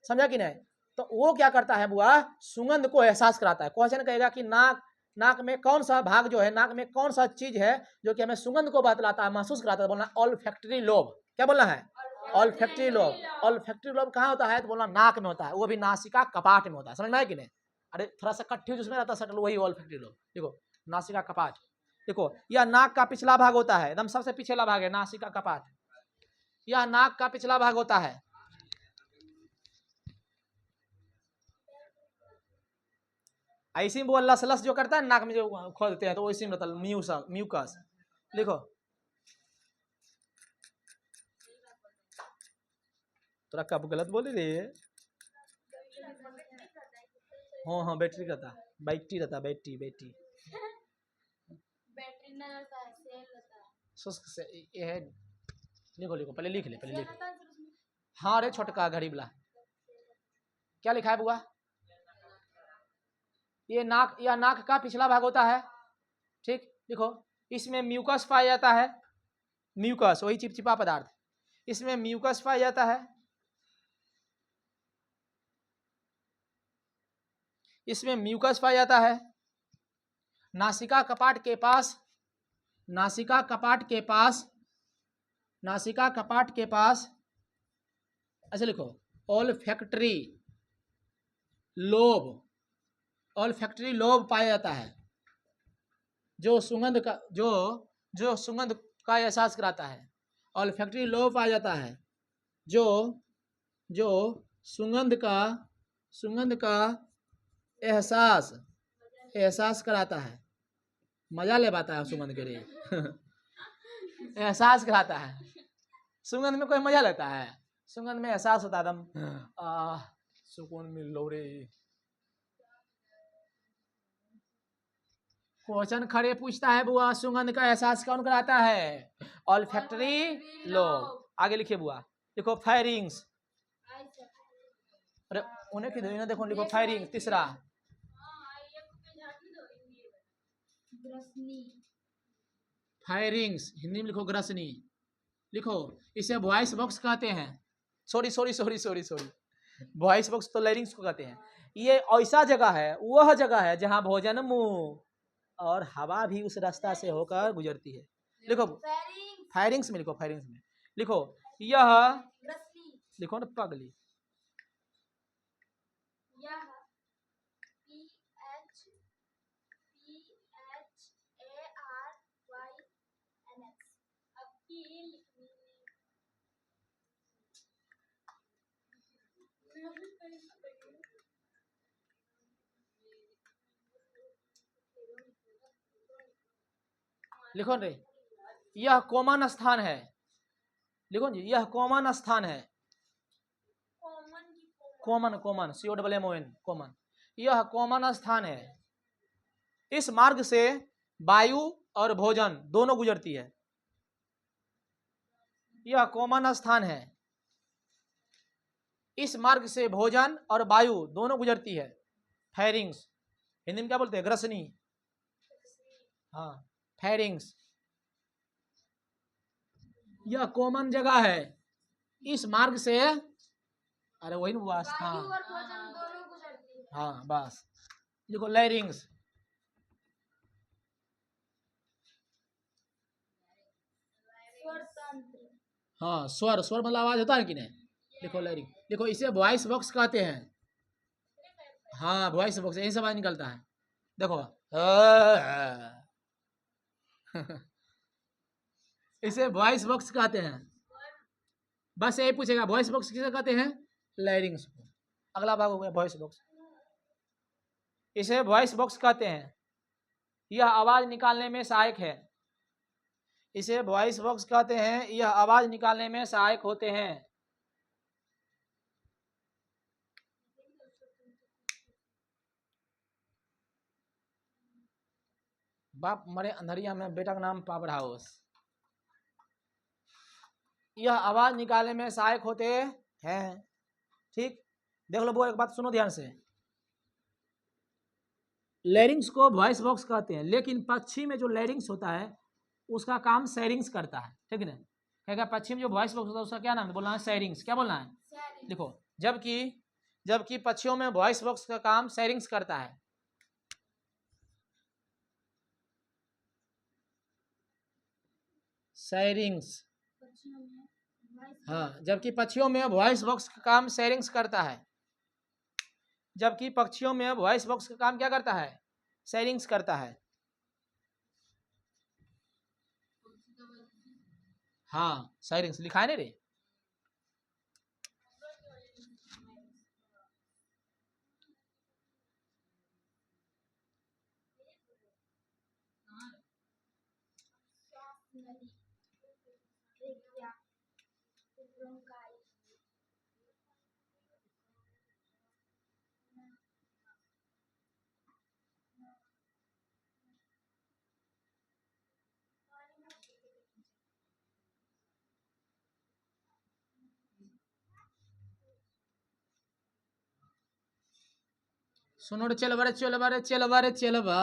समझा कि नहीं, तो वो क्या करता है बुआ सुगंध को एहसास कराता है। क्वेश्चन कहेगा कि नाक में कौन सा भाग जो है, नाक में कौन सा चीज है जो कि हमें सुगंध को बतलाता है, महसूस कराता है, बोलना ओल्फैक्टरी लोब, क्या बोलना है ओल्फैक्टरी लोब। ओल्फैक्टरी लोब कहाँ होता है तो बोलना नाक में होता है, वो भी नासिका कपाट में होता है, समझ में आया कि नहीं, अरे थोड़ा सा कट्ठी जिसमें रहता है वही ओल्फैक्टरी लोब। देखो नासिका कपाट, देखो यह नाक का पिछला भाग होता है, एकदम सबसे पिछला भाग है नासिका कपाट, यह नाक का पिछला भाग होता है, ऐसे वो लस जो करता है नाक में जो खोदते हैं तो वैसे में रहता है म्यूकस। लिखो तोरा कब गलत बोले रे, हाँ बैटरी रहता, बैटरी रहता, बैटरी ना रहता है, सेल रहता है। शुष्क से ये है, लिखो पहले लिख ले, हाँ रे छोटका घड़ी वाला क्या लिखा है बुआ, यह नाक का पिछला भाग होता है, ठीक, लिखो इसमें म्यूकस पाया जाता है, म्यूकस वही चिपचिपा पदार्थ, इसमें म्यूकस पाया जाता है, इसमें म्यूकस पाया जाता है, नासिका कपाट के पास, नासिका कपाट के पास ऐसे लिखो ओल्फैक्टरी लोब, ओल्फैक्टरी लोब पाया जाता है जो सुगंध का एहसास कराता है, ओल्फैक्टरी लोब पाया जाता है जो सुगंध का एहसास कराता है, मजा ले पाता है सुगंध के लिए एहसास कराता है, सुगंध में कोई मजा लेता है, सुगंध में एहसास होता है एकदम सुकून मिल लो रे। क्वेश्चन खड़े पूछता है बुआ सुगंध का एहसास कौन कराता है, ओल्फैक्टरी लोब। आगे लिखिए बुआ, देखो फेरिंग्स, अरे उन्हें किधर इन्हें देखो, लिखो फायरिंग तीसरा। ग्रसनी। फायरिंग्स हिंदी में लिखो ग्रसनी। लिखो इसे वॉइस बॉक्स कहते हैं। Sorry sorry sorry sorry sorry, voice box तो लैरिंग्स को कहते हैं। ये ऐसा जगह है, वह जगह है जहां भोजन मुंह और हवा भी उस रास्ता से होकर गुजरती है। लिखो फायरिंग्स में, लिखो फायरिंग्स में लिखो यह, ग्रसनी। लिखो ना पगली, यह PHARYNS। अब ये लिखनी लिखो रे, यह कॉमन स्थान है। लिखो जी, यह कॉमन स्थान है। कॉमन कॉमन COMMON कॉमन, यह कॉमन स्थान है। इस मार्ग से वायु और भोजन दोनों गुजरती है। यह कॉमन स्थान है, इस मार्ग से भोजन और वायु दोनों गुजरती है। फैरिंग्स हिंदी में क्या बोलते हैं? ग्रसनी। हाँ फैरिंग्स, यह कॉमन जगह है, इस मार्ग से, अरे वही ना वास, हाँ वायु और भोजन दोनों गुजरती है। हाँ बस लिखो लैरिंग्स। स्वरतंत्र। हाँ स्वर, स्वर मतलब आवाज होता है कि नहीं? लिखो लैरिंग। लिखो इसे वॉइस बॉक्स कहते हैं। हाँ वॉइस बॉक्स, यही से आवाज निकलता है। देखो इसे वॉइस बॉक्स कहते हैं। बस यही पूछेगा वॉइस बॉक्स किसे कहते हैं? लैरिंग्स को। अगला भाग हो गया वॉइस बॉक्स। इसे वॉइस बॉक्स कहते हैं, यह आवाज निकालने में सहायक है। इसे वॉइस बॉक्स कहते हैं, यह आवाज निकालने में सहायक होते हैं। बाप मरे अंधरिया में, बेटा का नाम पावर हाउस। यह आवाज निकालने में सहायक होते हैं। ठीक, देख लो वो एक बात सुनो ध्यान से। लैरिंग्स को वॉइस बॉक्स कहते हैं, लेकिन पक्षी में जो लैरिंग्स होता है उसका काम सैरिंग्स करता है। ठीक है ना? क्या पक्षी में जो वॉइस बॉक्स होता है उसका क्या नाम है? बोलना है सैरिंग्स। क्या बोलना है? लिखो, जबकि पक्षियों में वॉइस बॉक्स का काम सैरिंग्स करता है। सैरिंग्स, हाँ, जबकि पक्षियों में वॉइस बॉक्स का काम सैरिंग्स करता है। जबकि पक्षियों में वॉइस बॉक्स का काम क्या करता है? सैरिंग्स करता है। हाँ सैरिंग्स लिखा है ना रे। सुनो रे, चल बारे चल बारे चल बारे चल बा।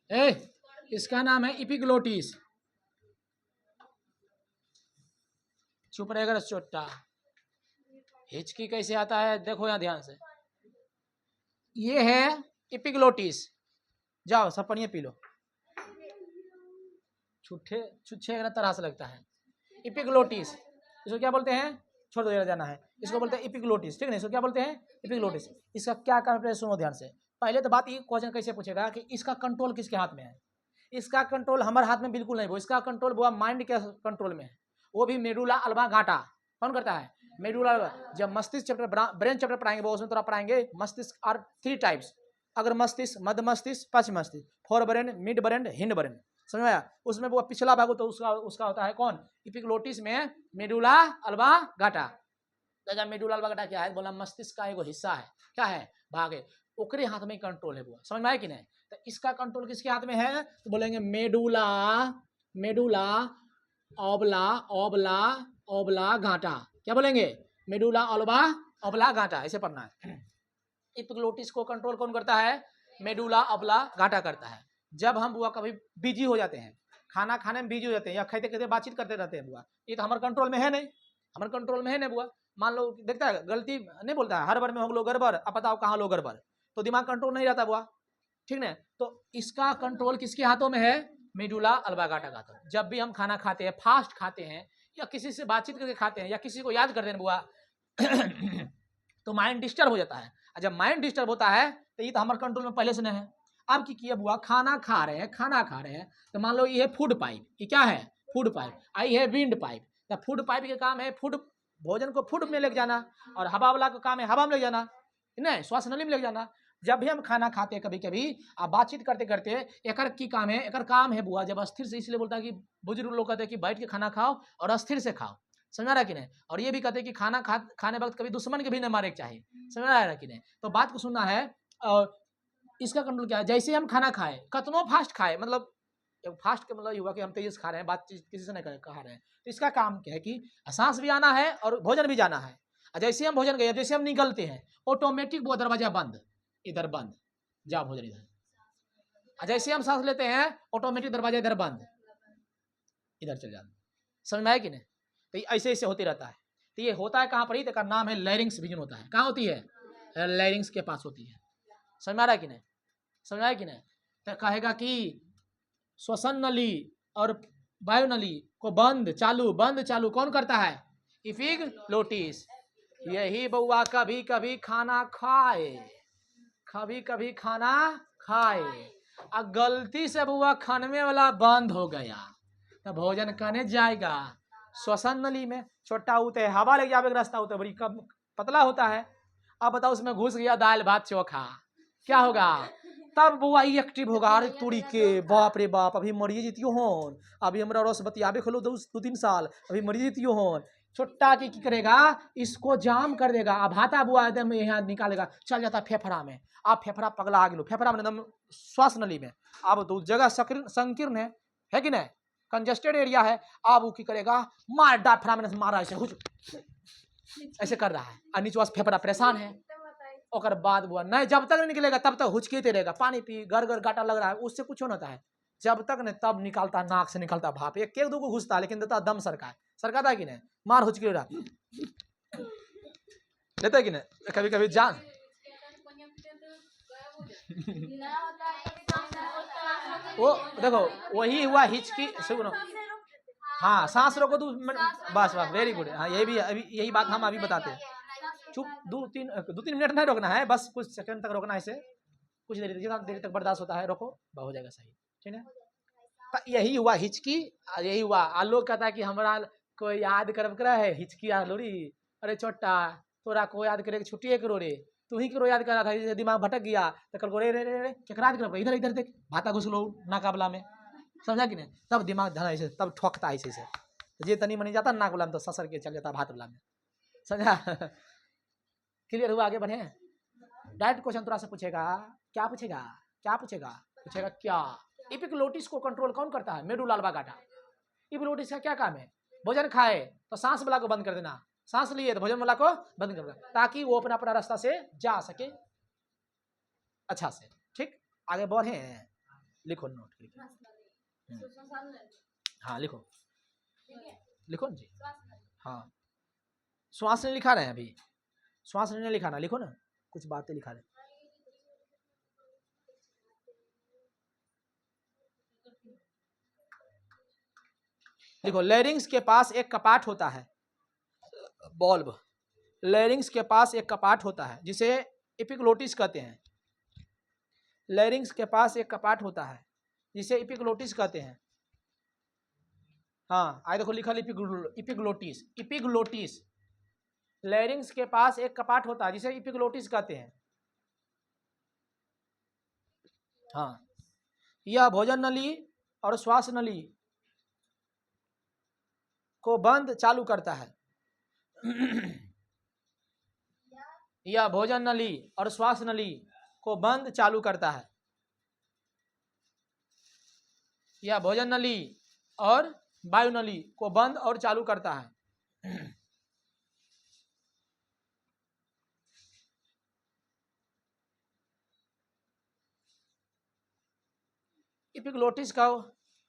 ए, इसका नाम है इपिग्लोटिस। चुप रहेगा चोटा। हिचकी कैसे आता है देखो यहाँ ध्यान से। ये है इपिग्लोटिस। जाओ सब पढ़िए पी लो। छुट्टे छुच्छे तरह से लगता है। इपिग्लोटिस, इसको क्या बोलते हैं? छोड़ दो, जाना है। इसको बोलते हैं इपिग्लोटिस। ठीक है, इसको क्या बोलते हैं? इपिग्लोटिस। इसका क्या काम है सुनो ध्यान से। पहले तो बात ये क्वेश्चन कैसे पूछेगा कि इसका कंट्रोल किसके हाथ में है? इसका कंट्रोल हमारे हाथ में बिल्कुल नहीं। वो इसका कंट्रोल वो माइंड के कंट्रोल में है। वो भी मेडुला अल्बांगाटा। कौन करता है? मेडुला। जब मस्तिष्क चैप्टर, ब्रेन चैप्टर पढ़ाएंगे वो उसमें थोड़ा पढ़ाएंगे मस्तिष्क आर 3 टाइप्स। अगर मस्तिष्क, मध्य मस्तिष्क, पश्च मस्तिष्क, fore brain, mid brain, hind brain. समझ में आया? उसमें वो पिछला भाग तो उसका होता है कौन? इपिग्लोटिस में मेडुला अल्बांगाटा। जगह मेडुला ऑब्लांगाटा क्या है, बोला मस्तिष्क का एगो हिस्सा है, क्या है, भाग है, ओकरे हाथ में कंट्रोल है बुआ, समझ में आया कि नहीं। तो इसका कंट्रोल किसके हाथ में है, तो बोलेंगे मेडुला, मेडुला ऑब्ला ऑब्ला ऑब्लांगाटा, क्या बोलेंगे, मेडुला ऑब्लांगाटा, ऐसे पढ़ना है। एपिग्लोटिस को कंट्रोल कौन करता है, मेडुला ऑब्लांगाटा करता है। जब हम बुआ कभी बिजी हो जाते हैं, खाना खाने में बिजी हो जाते हैं, या खाते खाते बातचीत करते रहते हैं बुआ, ये तो हमारे कंट्रोल में है नहीं, हमारे कंट्रोल में है नहीं बुआ। मान लो देखता है गलती नहीं बोलता है, हर बार में हम लोग गड़बड़, अब बताओ कहाँ लोग गड़बड़, तो दिमाग कंट्रोल नहीं रहता बुआ, ठीक ना। तो इसका कंट्रोल किसके हाथों में है, मेडुला ऑब्लांगाटा का हाथों। जब भी हम खाना खाते हैं, फास्ट खाते हैं, या किसी से बातचीत करके खाते हैं, या किसी को याद करते हैं बुआ तो माइंड डिस्टर्ब हो जाता है। जब माइंड डिस्टर्ब होता है तो ये तो हमारे कंट्रोल में पहले से नहीं है। अब की किया बुआ, खाना खा रहे हैं, तो मान लो ये है फूड पाइप, ये क्या है, फूड पाइप, आई है विंड पाइप। तो फूड पाइप के काम है फूड, भोजन को फूड में लेके जाना, और हवा वाला का काम है हवा में ले जाना, नहीं श्वास नली में ले जाना। जब भी हम खाना खाते हैं कभी कभी आप बातचीत करते करते, एकर की काम है, एकर काम है बुआ, जब अस्थिर से, इसलिए बोलता है कि बुजुर्ग लोग कहते हैं कि बैठ के खाना खाओ और अस्थिर से खाओ, समझ रहा कि नहीं। और ये भी कहते हैं कि खाना खाने वक्त कभी दुश्मन के भी न मारे के चाहिए, समझ रहा है कि नहीं। तो बात को सुनना है। और इसका कंट्रोल क्या है, जैसे हम खाना खाए, कतनो फास्ट खाए, मतलब फास्ट का मतलब ये हुआ कि हम तेज खा रहे हैं, बातचीत किसी से नहीं खा रहे हैं, तो इसका काम क्या है कि सांस भी आना है और भोजन भी जाना है। जैसे हम भोजन गए, जैसे हम निकलते हैं, ऑटोमेटिक वो दरवाजा बंद, इधर बंद, जा भोजन इधर। जैसे हम सांस लेते हैं, ऑटोमेटिक दरवाजा इधर बंद, इधर चल जाता, समझ में आया कि नहीं। तो ऐसे ऐसे होते रहता है। तो ये होता है कहाँ पर ही, तो का नाम है लैरिंग्स रीजन होता है। कहाँ होती है, लैरिंग्स के पास होती है, समझ में आ रहा है कि नहीं, समझ में आया कि नहीं। तो कहेगा कि श्वसन नली और वायु नली को बंद चालू कौन करता है, एपिग्लोटिस। यही बउआ कभी कभी खाना खाए, और गलती से बउआ खाने वाला बंद हो गया, तो भोजन करने जाएगा श्वसन नली में, छोटा होता है, हवा ले जावे रास्ता होता है, बड़ी कम पतला होता है। अब बताओ उसमें घुस गया दाल भात चोखा, क्या होगा, तब बुआ एक्टिव होगा। अरे तुड़ी के बाप रे बाप, अभी मरिए जीतियो होन, अभी हमरा रस बतियाबे खोलो 2-3 साल, अभी मरिए जीतियो होन। छोटा की करेगा, इसको जाम कर देगा। अब हाथा बुआ एकदम यहाँ निकालेगा, चल जाता फेफड़ा में, अब फेफड़ा पगला आ गया, फेफड़ा में एकदम श्वास नली में, अब तो जगह संकीर्ण है कि नहीं, कंजेस्टेड एरिया है। अब वो की करेगा, मार डाफड़ा में मारा, ऐसे कर रहा है, और नीचे फेफड़ा परेशान है। और बाद बुआ नहीं, जब तक नहीं निकलेगा तब तक हुचकीते रहेगा, पानी पी, घर गाटा लग रहा है, उससे कुछ होता है। जब तक नहीं तब निकालता, नाक से निकलता भाप, एक दो को घुसता, लेकिन देता दम सरकाता है कि नहीं, मार हुचकी रहा लेता है कि नहीं, कभी कभी जान वो देखो वही हुआ हिचकी, सुनो, हाँ सांस रोको, बस वेरी गुड, हाँ यही भी अभी यही बात हम अभी बताते हैं। चुप, 2-3 मिनट नहीं रोकना है, बस कुछ सेकंड तक रोकना है, इसे कुछ देर, जितना देर तक बर्दाश्त होता है रोको, हो जाएगा सही, ठीक है। तो यही हुआ हिचकी, यही हुआ। लोग कहता है कि हमारा कोई याद करब करा है, हिचकी आ लोरी, अरे छोटा तोरा को याद करे छुट्टी करो रे, तू ही करो याद करा था, दिमाग भटक गया तो कल को रे रे रे केकरा याद कर, इधर इधर देख भाता घुस लो नाकाबला में, समझा कि नहीं, तब दिमाग धना ऐसे, तब ठोकता ऐसे से, ये तनी मनी जाता नाक वाला में, तो ससर के चल जाता भात वाला में, समझा। क्लियर हुआ, आगे बढ़े। डायरेक्ट क्वेश्चन थोड़ा सा पूछेगा, क्या पूछेगा क्या, एपिग्लोटिस को कंट्रोल कौन करता है, मेडुला ऑब्लांगाटा। एपिग्लोटिस का क्या काम है, भोजन खाए तो सांस वाला को बंद कर देना, सांस लिए तो भोजन वाला को बंद कर देना, ताकि वो अपना रास्ता से जा सके अच्छा से, ठीक। आगे बढ़े, लिखो नोट करके, हाँ लिखो जी, हाँ श्वास नहीं लिखा रहे हैं अभी, श्वास नहीं लिखाना, लिखो ना, कुछ बातें लिखा रहे। देखो लैरिंग्स के पास एक कपाट होता है, बॉल्ब, लैरिंग्स के पास एक कपाट होता है जिसे एपिग्लोटिस कहते हैं। लैरिंग्स के पास एक कपाट होता है जिसे एपिग्लोटिस कहते हैं। हाँ आगे देखो लिखा एपिग्लोटिस, लैरिंग्स के पास एक कपाट होता है जिसे एपिग्लोटिस कहते हैं। हाँ, यह भोजन नली और श्वास नली को बंद चालू करता है। यह भोजन नली और श्वास नली को बंद चालू करता है। यह भोजन नली और वायु नली को बंद और चालू करता है। इपिग्लोटिस का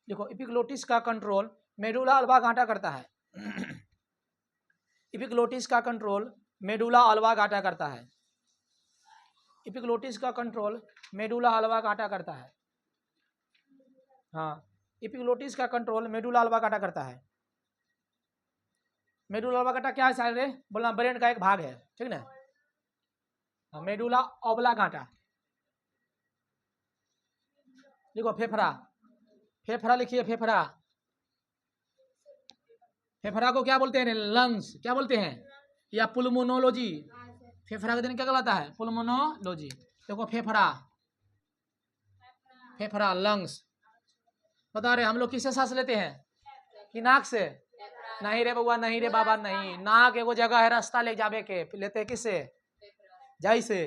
देखो, इपिग्लोटिस का कंट्रोल मेडुला ऑब्लांगाटा करता है। इपिग्लोटिस का कंट्रोल मेडुला ऑब्लांगाटा करता है। इपिग्लोटिस का कंट्रोल मेडुला ऑब्लांगाटा करता है। हाँ, इपिग्लोटिस का कंट्रोल मेडुला ऑब्लांगाटा करता है। मेडुला ऑब्लांगाटा क्या है सारे बोलना, ब्रेन का एक भाग है, ठीक ना। मेडुला ऑब्लांगाटा देखो, फेफड़ा, फेफड़ा लिखिए, फेफड़ा, फेफड़ा को क्या बोलते हैं? लंग्स, क्या बोलते हैं? या पुल्मोनोलॉजी। फेफड़ा का दिन क्या कहलाता है? पुल्मोनोलॉजी। देखो फेफड़ा, फेफड़ा, लंग्स। बता रहे हम लोग किससे सांस लेते हैं? कि नाक से? नहीं रे बउआ, नहीं रे बाबा, नहीं। नाक एगो जगह है रास्ता ले जावे के, लेते हैं किससे? जैसे,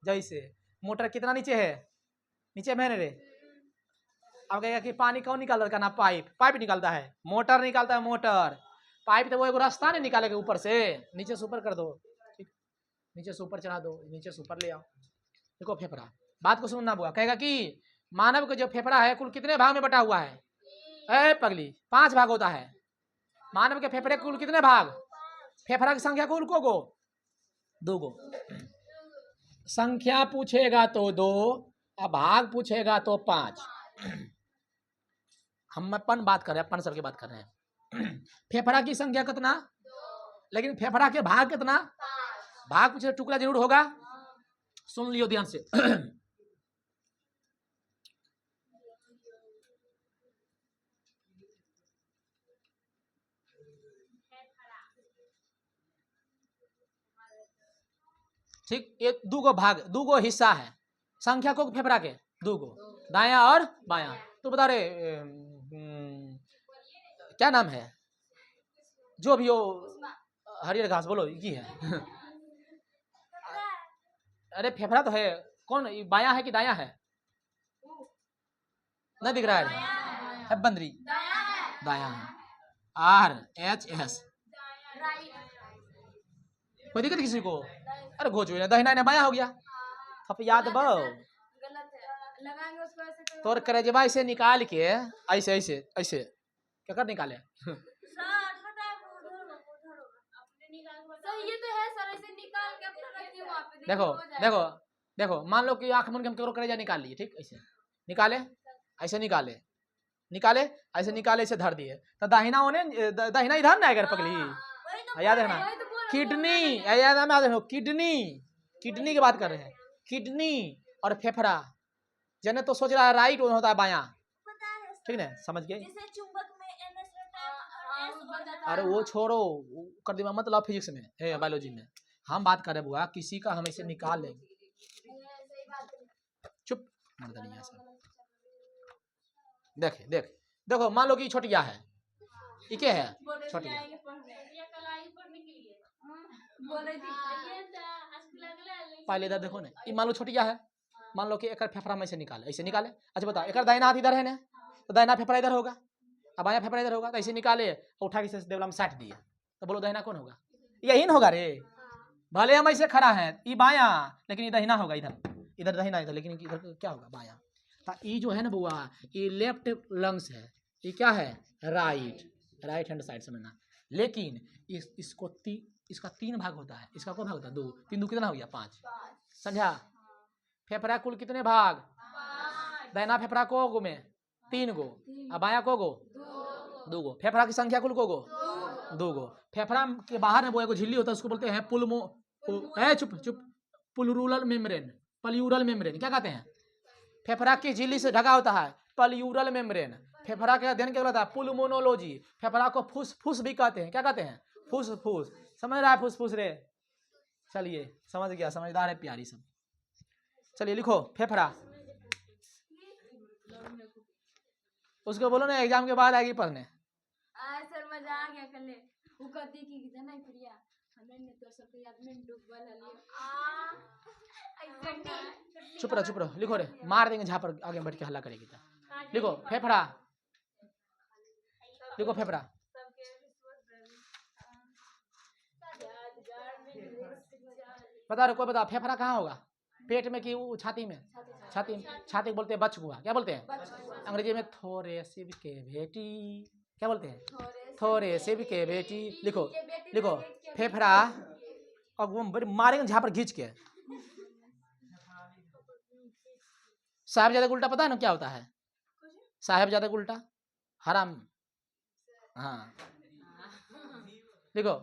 जैसे मोटर कितना नीचे है? नीचे में रे। अब कहेगा कि पानी कौन निकालता है? ना पाइप, पाइप निकालता है। मोटर निकालता है, मोटर। पाइप तो वो एक रास्ता नहीं निकालेगा ऊपर से, नीचे से ऊपर कर दो, ठीक, नीचे से ऊपर चढ़ा दो, नीचे से ऊपर ले आओ। देखो फेफड़ा, बात को सुनना बुआ। कहेगा कि मानव का जो फेफड़ा है कुल कितने भाग में बटा हुआ है? ए पगली, 5 भाग होता है। मानव के फेफड़े कुल कितने भाग? फेफड़ा की संख्या कुल को गो? 2 गो। संख्या पूछेगा तो 2, अब भाग पूछेगा तो 5। हम अपन बात कर रहे हैं, अपन सर की बात कर रहे हैं। फेफड़ा की संख्या कितना? लेकिन फेफड़ा के भाग कितना? भाग पूछे टुकड़ा जरूर होगा। सुन लियो ध्यान से। ठीक, ये 2 गो भाग, 2 गो हिस्सा है संख्या को फेफड़ा के, 2 गो, दाया और बायां। तो बता रहे क्या नाम है जो भी हो, हरियर घास बोलो ये है। अरे फेफड़ा तो है, कौन बायां है कि दाया है? नहीं दिख रहा है बंदरी, दाया है। RHS। कोई दिक्कत किसी को? अरे घोचो ना, दहिना बाया हो गया। अब याद बो, तोर करेजवा ऐसे निकाल के, ऐसे ऐसे ऐसे क्या कर निकाले? देखो देखो देखो, मान लो कि आंख मन के हम करेजा निकाल लिए, ठीक, ऐसे निकाले, ऐसे निकाले, निकाले, ऐसे निकाले, ऐसे धर दिए, तो दाहिना होने, दाहिना इधर ना अगर पगली, याद है ना? किडनी, याद है? किडनी, किडनी की बात कर रहे हैं। किडनी और फेफड़ा, जने तो सोच रहा है राइट होता है बायां, ठीक है, समझ गए? अरे वो छोड़ो, कर दिमाग मतलब फिजिक्स में है, बायोलॉजी में हम बात कर रहे बुआ, किसी का हम इसे निकाल लेंगे। चुप, देखे देख, देखो मान लो कि छोटिया है, ये क्या है? छोटिया। पहले इधर देखो ना, ये मान लो छोटिया है, मान लो कि एक फेफड़ा में से निकाले, ऐसे निकाले। अच्छा बताओ, एक दाहिना हाथ इधर है ना, तो दाहिना फेफड़ा इधर होगा, अब बायां फेफड़ा इधर होगा, तो ऐसे निकाले, उठा के देवला में साट दिए, तो बोलो दाहिना कौन होगा? यही ना होगा रे। भले हम ऐसे खड़ा है, ये बायां, लेकिन ये दाहिना होगा, इधर इधर दाहिना इधर, लेकिन इधर क्या होगा? बायां। तो ये जो है ना बुआ, ये लेफ्ट लंग्स है, ये क्या है? राइट हैंड साइड, समझना। लेकिन इसको इसका 3 भाग होता है, इसका कौन भाग होता है? 2, 3 2 कितना हो गया? 5। समझा? फेफड़ा कुल कितने भाग? दाहिना फेफड़ा को गो में 3 गो, अब बायां को गो 2 गो। फेफड़ा की संख्या कुल को गो? 2 गो। फेफड़ा के बाहर में वो एगो झिल्ली होता है, उसको बोलते हैं चुप चुप, प्लूरल मेम्ब्रेन, प्लूरल मेम्ब्रेन क्या कहते हैं? फेफड़ा की झिल्ली से ढका होता है, प्लूरल मेम्ब्रेन। फेफड़ा के अध्ययन क्या कहता है? पुल्मोनोलॉजी। फेफड़ा को फुस भी कहते हैं, क्या कहते हैं? फुस। समझ रहा है? फुस रे, चलिए समझ गया, समझदार है प्यारी सब। चलिए लिखो फेफड़ा, उसको बोलो ना एग्जाम के बाद आएगी पढ़ने। सर मजा आ गया, कल वो कहती कि ना प्रिया चुप रहो लिखो रे, मार देंगे जहाँ पर आगे बैठ के हल्ला करेगी तो। लिखो फेफड़ा, लिखो फेफड़ा। बता रहे कोई बता, फेफड़ा कहाँ होगा, पेट में कि छाती में? छाती में। छाती को बोलते हैं बचगुहा। क्या बोलते हैं अंग्रेजी में? थोरेसिव कैविटी। क्या बोलते हैं? थोरेसिव कैविटी। लिखो लिखो फेफड़ा, और वो मारेंगे जहाँ पर खींच के। साहिबजादे का उल्टा पता है ना क्या होता है? साहिबजादे का उल्टा हराम। हाँ लिखो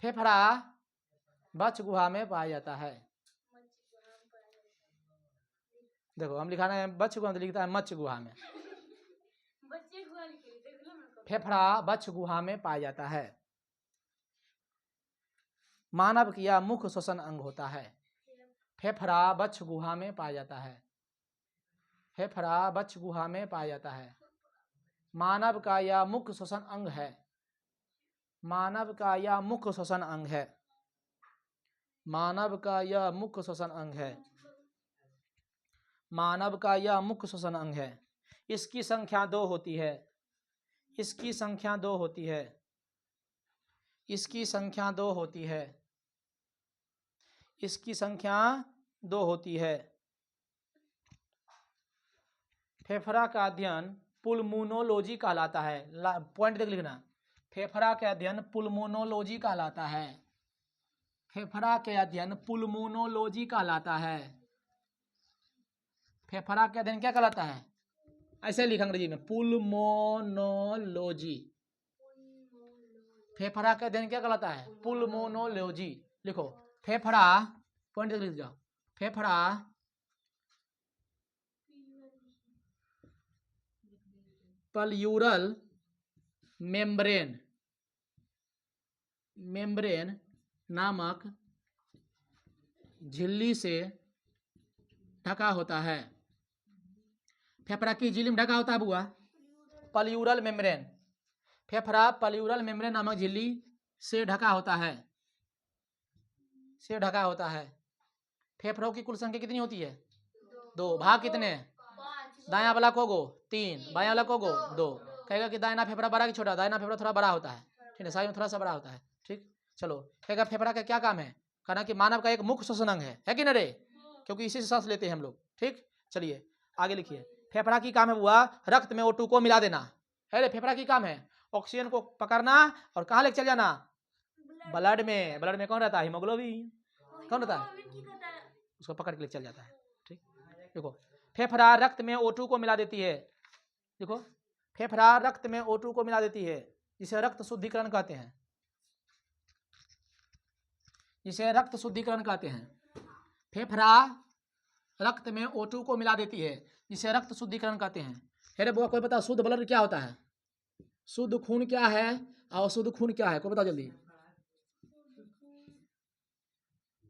फेफड़ा बच गुहा में पाया जाता है। देखो हम लिखाना है बच गुहा, तो लिखता है मच गुहा में। फेफड़ा बच गुहा में पाया जाता है। मानव की यह मुख्य श्वसन अंग होता है। फेफड़ा बच गुहा में पाया जाता है। फेफड़ा बच गुहा में पाया जाता है। मानव का यह मुख्य श्वसन अंग है। मानव का यह मुख्य श्वसन अंग है। मानव का यह मुख्य श्वसन अंग है। मानव का यह मुख्य श्वसन अंग है। इसकी संख्या 2 होती है। इसकी संख्या 2 होती है। इसकी संख्या 2 होती है। इसकी संख्या 2 होती है। फेफड़ा का अध्ययन पुल्मोनोलॉजी कहलाता है। पॉइंट देख लिखना, फेफड़ा के अध्ययन पुल्मोनोलॉजी कहलाता है। फेफड़ा के अध्ययन पुल्मोनोलॉजी कहलाता है। फेफड़ा के अध्ययन क्या कहलाता है? ऐसे लिख अंग्रेजी में पुल्मोनोलॉजी। फेफड़ा के अध्ययन क्या कहलाता है? पुल्मोनोलॉजी। लिखो फेफड़ा, पॉइंट लिख जाओ, फेफड़ा प्लूरल मेम्ब्रेन, मेम्ब्रेन नामक झिल्ली से ढका होता है। फेफड़ा की झिल्ली में ढका होता है बुआ, प्लूरल मेम्ब्रेन। फेफड़ा प्लूरल मेम्ब्रेन नामक झिल्ली से ढका होता है। से ढका होता है। फेफड़ों की कुल संख्या कितनी होती है? 2। भाग कितने? दायां वाला को गो 3, बायां वाला को गो 2। कहेगा कि दाहिना फेफड़ा बड़ा कि छोटा? दाहिना फेफड़ा थोड़ा बड़ा होता है, ठीक है, साइड में थोड़ा सा बड़ा होता है। ठीक, चलो कहेगा फेफड़ा का क्या काम है? कहना कि मानव का एक मुख्य श्वसन अंग है कि नहीं रे? क्योंकि इसी से सांस लेते हैं हम लोग। ठीक, चलिए आगे लिखिए। फेफड़ा की काम है बुआ रक्त में O2 को मिला देना है रे। फेफड़ा की काम है ऑक्सीजन को पकड़ना और कहाँ लेके चल जाना? ब्लड में। ब्लड में कौन रहता है? हीमोग्लोबिन। कौन रहता है? उसको पकड़ के लेके चल जाता है। ठीक, देखो फेफड़ा रक्त में O2 को मिला देती है। देखो फेफड़ा रक्त में O2 को मिला देती है, जिसे रक्त शुद्धिकरण कहते हैं। जिसे रक्त शुद्धिकरण कहते हैं। फेफड़ा रक्त में O2 को मिला देती है, जिसे रक्त शुद्धिकरण कहते हैं। अरे बुआ कोई बता शुद्ध ब्लड क्या होता है? शुद्ध खून क्या है और अशुद्ध खून क्या है? कोई बता जल्दी।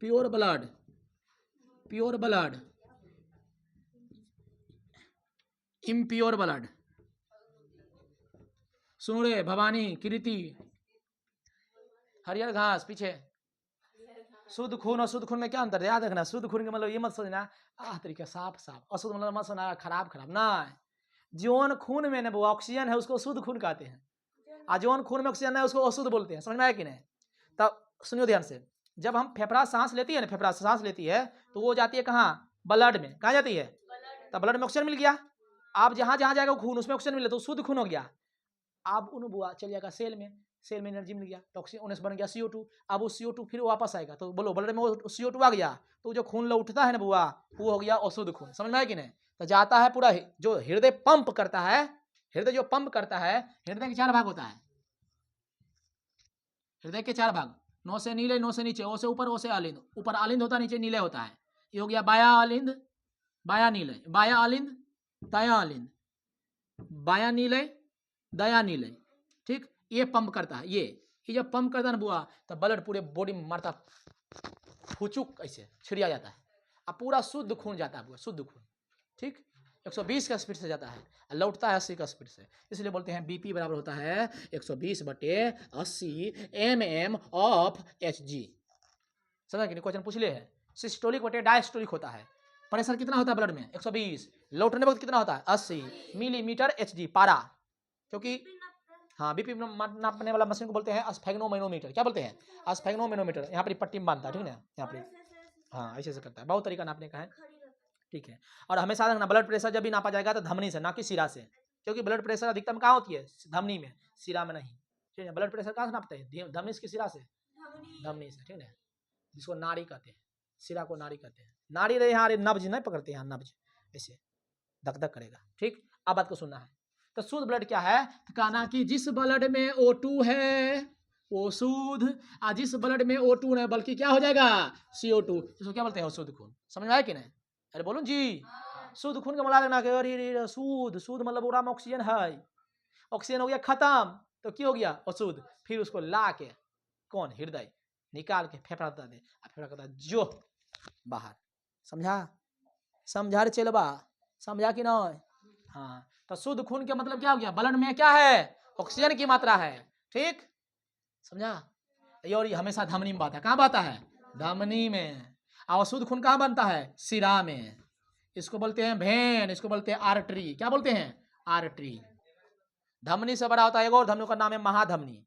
Pure blood, pure blood, impure blood. सुनो रे भवानी, कृति, हरियर घास पीछे। शुद्ध खून और अशुद्ध खून में क्या अंतर है? याद रखना, शुद्ध खून का मतलब ये मत सोचना तरीका साफ साफ, अशुद्ध मतलब मत सोचना खराब खराब ना। जौन खून में वो ऑक्सीजन है उसको शुद्ध खून कहते हैं, और जौन खून में ऑक्सीजन है उसको अशुद्ध बोलते हैं। समझ में आया कि नहीं? तब सुनियो ध्यान से, जब हम फेफड़ा सांस लेती है ना, फेफड़ा सांस लेती है तो वो जाती है कहाँ? ब्लड में। कहाँ जाती है? तब ब्लड में ऑक्सीजन मिल गया। आप जहां जहां जाएगा खून उसमें ऑक्सीजन मिले तो शुद्ध खून हो गया। अब उन बुआ चल जाएगा सेल में, सेल में एनर्जी मिल गया तो ऑक्सीजन बन गया CO2। अब वो CO2 फिर वापस आएगा तो बोलो ब्लड में CO2 आ गया तो जो खून उठता है ना बुआ वो हो गया अशुद्ध खून। समझ में आया कि नहीं? तो जाता है पूरा, जो हृदय पंप करता है, हृदय जो पंप करता है, हृदय के 4 भाग होता है। हृदय के 4 भाग, 9 से नीले 9 से नीचे, O से ऊपर O से आलिंद। ऊपर आलिंद होता है, नीचे नीले होता है। ये हो गया बाया आलिंद, बाया नीले, बाया आलिंद, दाया आलिंद, बाया नीले, दाया नीले। ठीक, ये पंप करता है। ये जब पंप करता है ना बुआ तब ब्लड पूरे बॉडी में मारता, फुचुक ऐसे छिड़िया जाता है, अब पूरा शुद्ध खून जाता है बुआ, शुद्ध खून। ठीक, 120 का स्पीड से जाता है, लौटता है 80 का स्पीड से। इसलिए बोलते हैं बीपी बराबर होता है 120/80 mm ऑफ Hg। समझा कि नहीं? क्वेश्चन पूछ ले है। सिस्टोलिक बटे डायस्टोलिक होता है। प्रेशर कितना होता है ब्लड में? 120। लौटने वक्त कितना होता है? 80 मिलीमीटर Hg पारा। क्योंकि हाँ, बीपी नापने वाला मशीन को बोलते हैं स्फेग्नोमेनोमीटर। क्या बोलते हैं? स्फेग्नोमेनोमीटर। यहाँ पर पट्टी में बांधता है, ठीक है ना? यहाँ पर हाँ ऐसे करता है, बहुत तरीका नापने का है, ठीक है। और हमेशा रखना ब्लड प्रेशर जब भी नापा जाएगा तो धमनी से, ना कि सिरा से, क्योंकि ब्लड प्रेशर अधिकतम कहाँ होती है? धमनी में, सिरा में नहीं, ठीक है। ब्लड प्रेशर कहाँ से नापते हैं? धमनी की सिरा से, धमनी से, ठीक है। जिसको नाड़ी कहते हैं, सिरा को नाड़ी कहते हैं। नाड़ी रहे यहाँ नब्ज नहीं पकड़ते हैं, नब्ज ऐसे धक धक करेगा, ठीक। अब बात को सुनना है। तो शुद्ध ब्लड क्या है? तो कहना कि जिस ब्लड में O2 है वो शुद्ध, और जिस ब्लड में O2 नहीं बल्कि क्या हो जाएगा? CO2। इसको क्या बोलते हैं? शुद्ध खून। समझ में आया कि नहीं? अरे बोलो जी। शुद्ध खून का मतलब कि अरे शुद्ध, शुद्ध मतलब पूरा में ऑक्सीजन है, ऑक्सीजन हो गया खत्म तो क्या हो गया? अशुद्ध। फिर उसको ला के कौन? हृदय निकाल के फेफड़ा दे, फेफड़ा कहता जो बाहर। समझा? समझा रे चलबा? समझा कि नहीं? हाँ, तो शुद्ध खून का मतलब क्या हो गया? ब्लड में क्या है? ऑक्सीजन की मात्रा है, ठीक। समझा? और ये हमेशा धमनी में बात है। कहाँ बात है? धमनी में। और शुद्ध खून कहाँ बनता है? सिरा में। इसको बोलते हैं भेन, इसको बोलते हैं आर्टरी। क्या बोलते हैं? आर्टरी। धमनी से बड़ा होता है एक और धमनी का नाम है महाधमनी।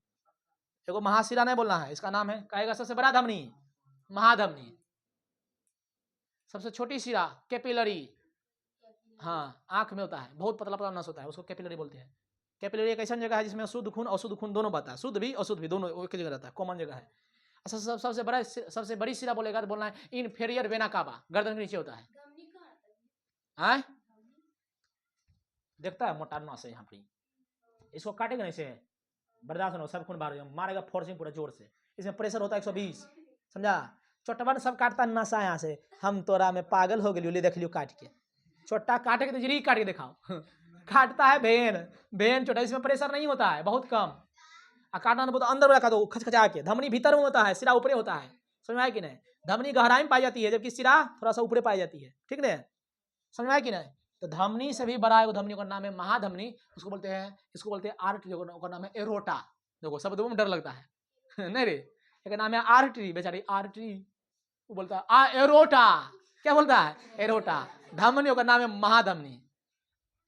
एगो महाशिरा नहीं बोलना है, इसका नाम है, कहेगा सबसे बड़ा धमनी महाधमनी। सबसे छोटी शिरा कैपिलरी, हाँ आंख में होता है, बहुत पतला पतला नस होता है, उसको कैपिलरी बोलते हैं। कैपिलरी एक ऐसा जगह है जिसमें शुद्ध खून अशुद्ध खून दोनों बहता है, शुद्ध भी अशुद्ध भी दोनों एक जगह रहता है, कॉमन जगह है। सबसे बड़ी शिरा बोलेगा तो बोलना है इनफेरियर वेना कावा, गर्दन के नीचे होता है। देखता है मोटा नस है यहाँ पे, इसको काटेगा नहीं से बर्दाश्त नहीं, सब खून बाहर मारेगा फोर्सिंग पूरा जोर से। इसमें प्रेशर होता है 120। समझा? चोटबन सब काटता नशा यहाँ से, हम तोरा में पागल हो गए, ले देख लियो काट के। छोटा काटे के तो जरी काट के दिखाओ काटता है भेन, भेन छोटा, इसमें प्रेशर नहीं होता है, बहुत कम। काटना बहुत अंदर रखा दो खचखचा के, धमनी भीतर में होता है, सिरा ऊपरे होता है। समझ में आया कि नहीं? धमनी गहराई में पाई जाती है जबकि सिरा थोड़ा सा ऊपरे पाई जाती है, ठीक है। समझ में आया कि नहीं? तो धमनी से भी बड़ा है, धमनी का नाम है महाधमनी, उसको बोलते हैं, इसको बोलते हैं आर्टरी, का नाम है एरोटा। देखो शब्दों में डर लगता है नहीं रे, एक नाम है आर्टरी, बेचारी आर्टरी, वो बोलता है एरोटा। क्या बोलता है? एरोटा। धमनी का नाम है महाधमनी।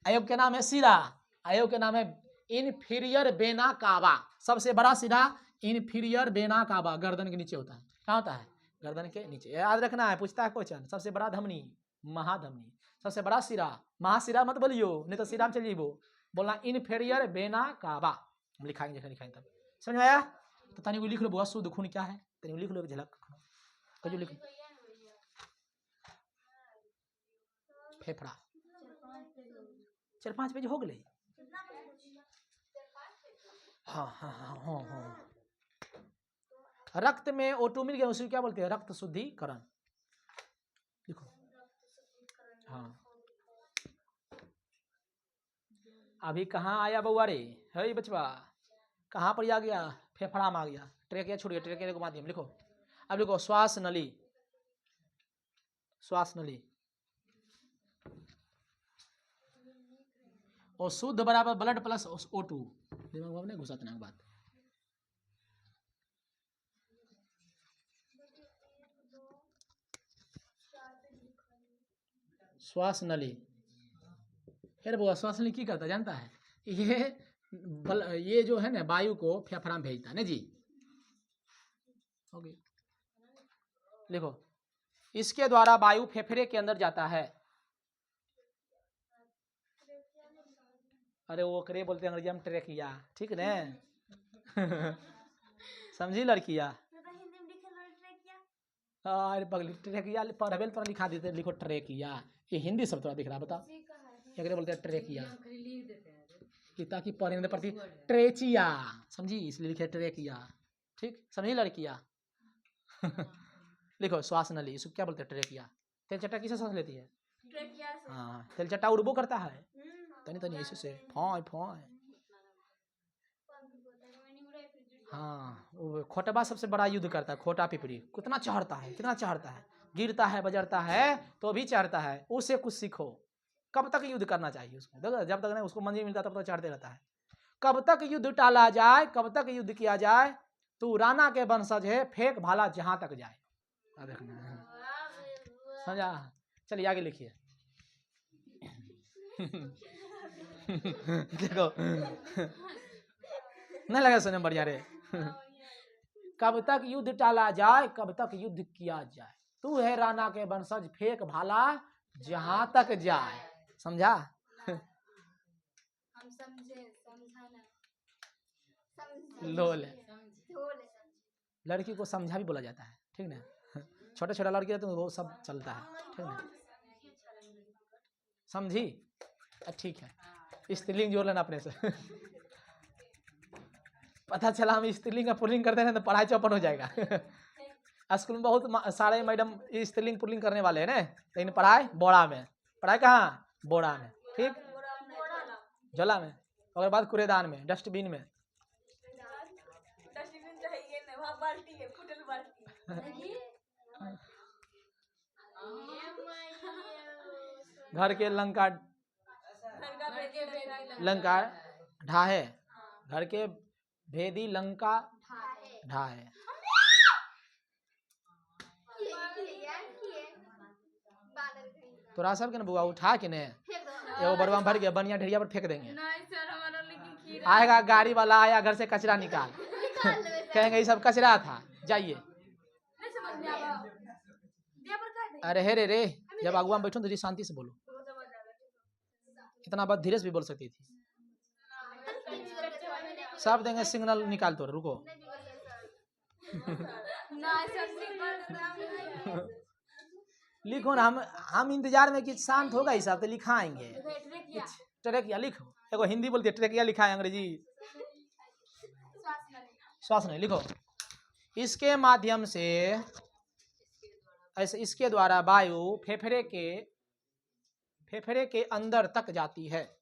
अयोग के नाम है सिरा, अयोग के नाम है इनफीरियर वेना कावा। सबसे बड़ा सिरा इनफीरियर वेना कावा, गर्दन के नीचे होता है। कहाँ होता है? गर्दन के नीचे, याद रखना है, पूछता है क्वेश्चन। सबसे बड़ा धमनी महाधमनी, सबसे बड़ा सिरा, महासिरा मत बोलियो नहीं तो सिरा में चलिए वो बोलना इनफेरियर वेना कावा। हम लिखाएंगे तब समझ में आया? तो तनी को लिख लो, बहुत शुद्ध खून क्या है, तनी को लिख लो, झलक कजो लिख लो। फेफड़ा 4-5 पेज हो गए। हाँ। रक्त में O2 मिल गया, उसे क्या बोलते हैं? रक्त शुद्धिकरण। देखो हाँ, अभी कहाँ आया बउआ रे? है बचवा, कहाँ पर आ गया? फेफड़ा में आ गया, ट्रेकिया छूट गया, ट्रेकिया के माध्यम लिखो। अब लिखो श्वास नली, श्वास नली और शुद्ध बराबर ब्लड प्लस O2। दिमाग में नहीं घुसा इतना बात। श्वास नली, फिर वो श्वास नली की करता जानता है? ये जो है ना वायु को फेफड़ा में भेजता है ना जी। हो गया, लिखो इसके द्वारा वायु फेफड़े के अंदर जाता है। अरे वो करे बोलते हैं अंग्रेजी में ट्रेकिया, ठीक है समझी लड़किया? अरे पगली ट्रेकिया पढ़बेल पर लिखा देते, लिखो ट्रेकिया, ये हिंदी शब्द थोड़ा दिख रहा, बताओ क्या बोलते हैं? ट्रेकिया, ताकि पढ़ने पड़ती ट्रेचिया, समझी, इसलिए लिखे ट्रेकिया, ठीक समझी लड़किया? लिखो श्वास नली, इसको क्या बोलते हैं? ट्रेकिया। तेलचट्टा किसे सांस लेती है? हाँ, तेलचट्टा उड़बो करता है तनी तनी ऐसे से, फोय फोय। हाँ, वो खोटबा सबसे बड़ा युद्ध करता है, खोटा पिपरी कितना चढ़ता है, कितना चढ़ता है, गिरता है बजरता है तो भी चढ़ता है, उससे कुछ सीखो। कब तक युद्ध करना चाहिए उसको, देखो जब तक नहीं उसको मंजिल मिलता तब तक चढ़ते रहता है। कब तक युद्ध टाला जाए, कब तक युद्ध किया जाए, तू राणा के वंशज है, फेंक भाला जहां तक जाए। समझा? चलिए आगे लिखिए। देखो नहीं लगा सुनने बढ़िया रे। कब तक युद्ध टाला जाए, कब तक युद्ध किया जाए, तू है राणा के वंशज, फेंक भाला जहां तक जाए। समझा? हम समझे, समझाना लोल लड़की को समझा भी बोला जाता है, ठीक ना। छोटे छोटे लड़की है तो वो सब चलता है, ठीक ना। समझी? ठीक है, स्त्रीलिंग जोड़ लेना अपने से। पता चला हम स्त्रीलिंग का पुल्लिंग करते हैं तो पढ़ाई चौपट हो जाएगा। स्कूल में बहुत सारे मैडम स्त्रीलिंग पुल्लिंग करने वाले हैं ना, लेकिन पढ़ाई बोड़ा में। पढ़ाई कहाँ? बोड़ा में, ठीक, झोला में, और बाद कूड़ेदान में, डस्टबिन में। घर के लंका ढाहे, घर के भेदी लंका ढाहे। तोरा सब के न बुआ उठा के ने एगो बड़वा में भर के बनिया ढेरिया पर फेंक देंगे। नहीं सर, हमारा लेकिन आएगा गाड़ी वाला, आया घर से कचरा निकाल, कहेंगे ये सब कचरा था, जाइए। नहीं समझ में आवा। दिया पर काट दे। अरे हे रे, जब अगुआ में बैठो तो शांति से बोलो। इतना बात धीरे से भी बोल सकती थी। सब देंगे सिग्नल निकाल, तो रुको। लिखो ना, हम इंतजार में कि शांत होगा ही साहब तो लिखाएंगे। ट्रेकिया लिखो, देखो हिंदी बोलती है ट्रेकिया, लिखा है अंग्रेजी श्वास नहीं। लिखो, इसके माध्यम से, ऐसे इसके द्वारा वायु फेफड़े के अंदर तक जाती है।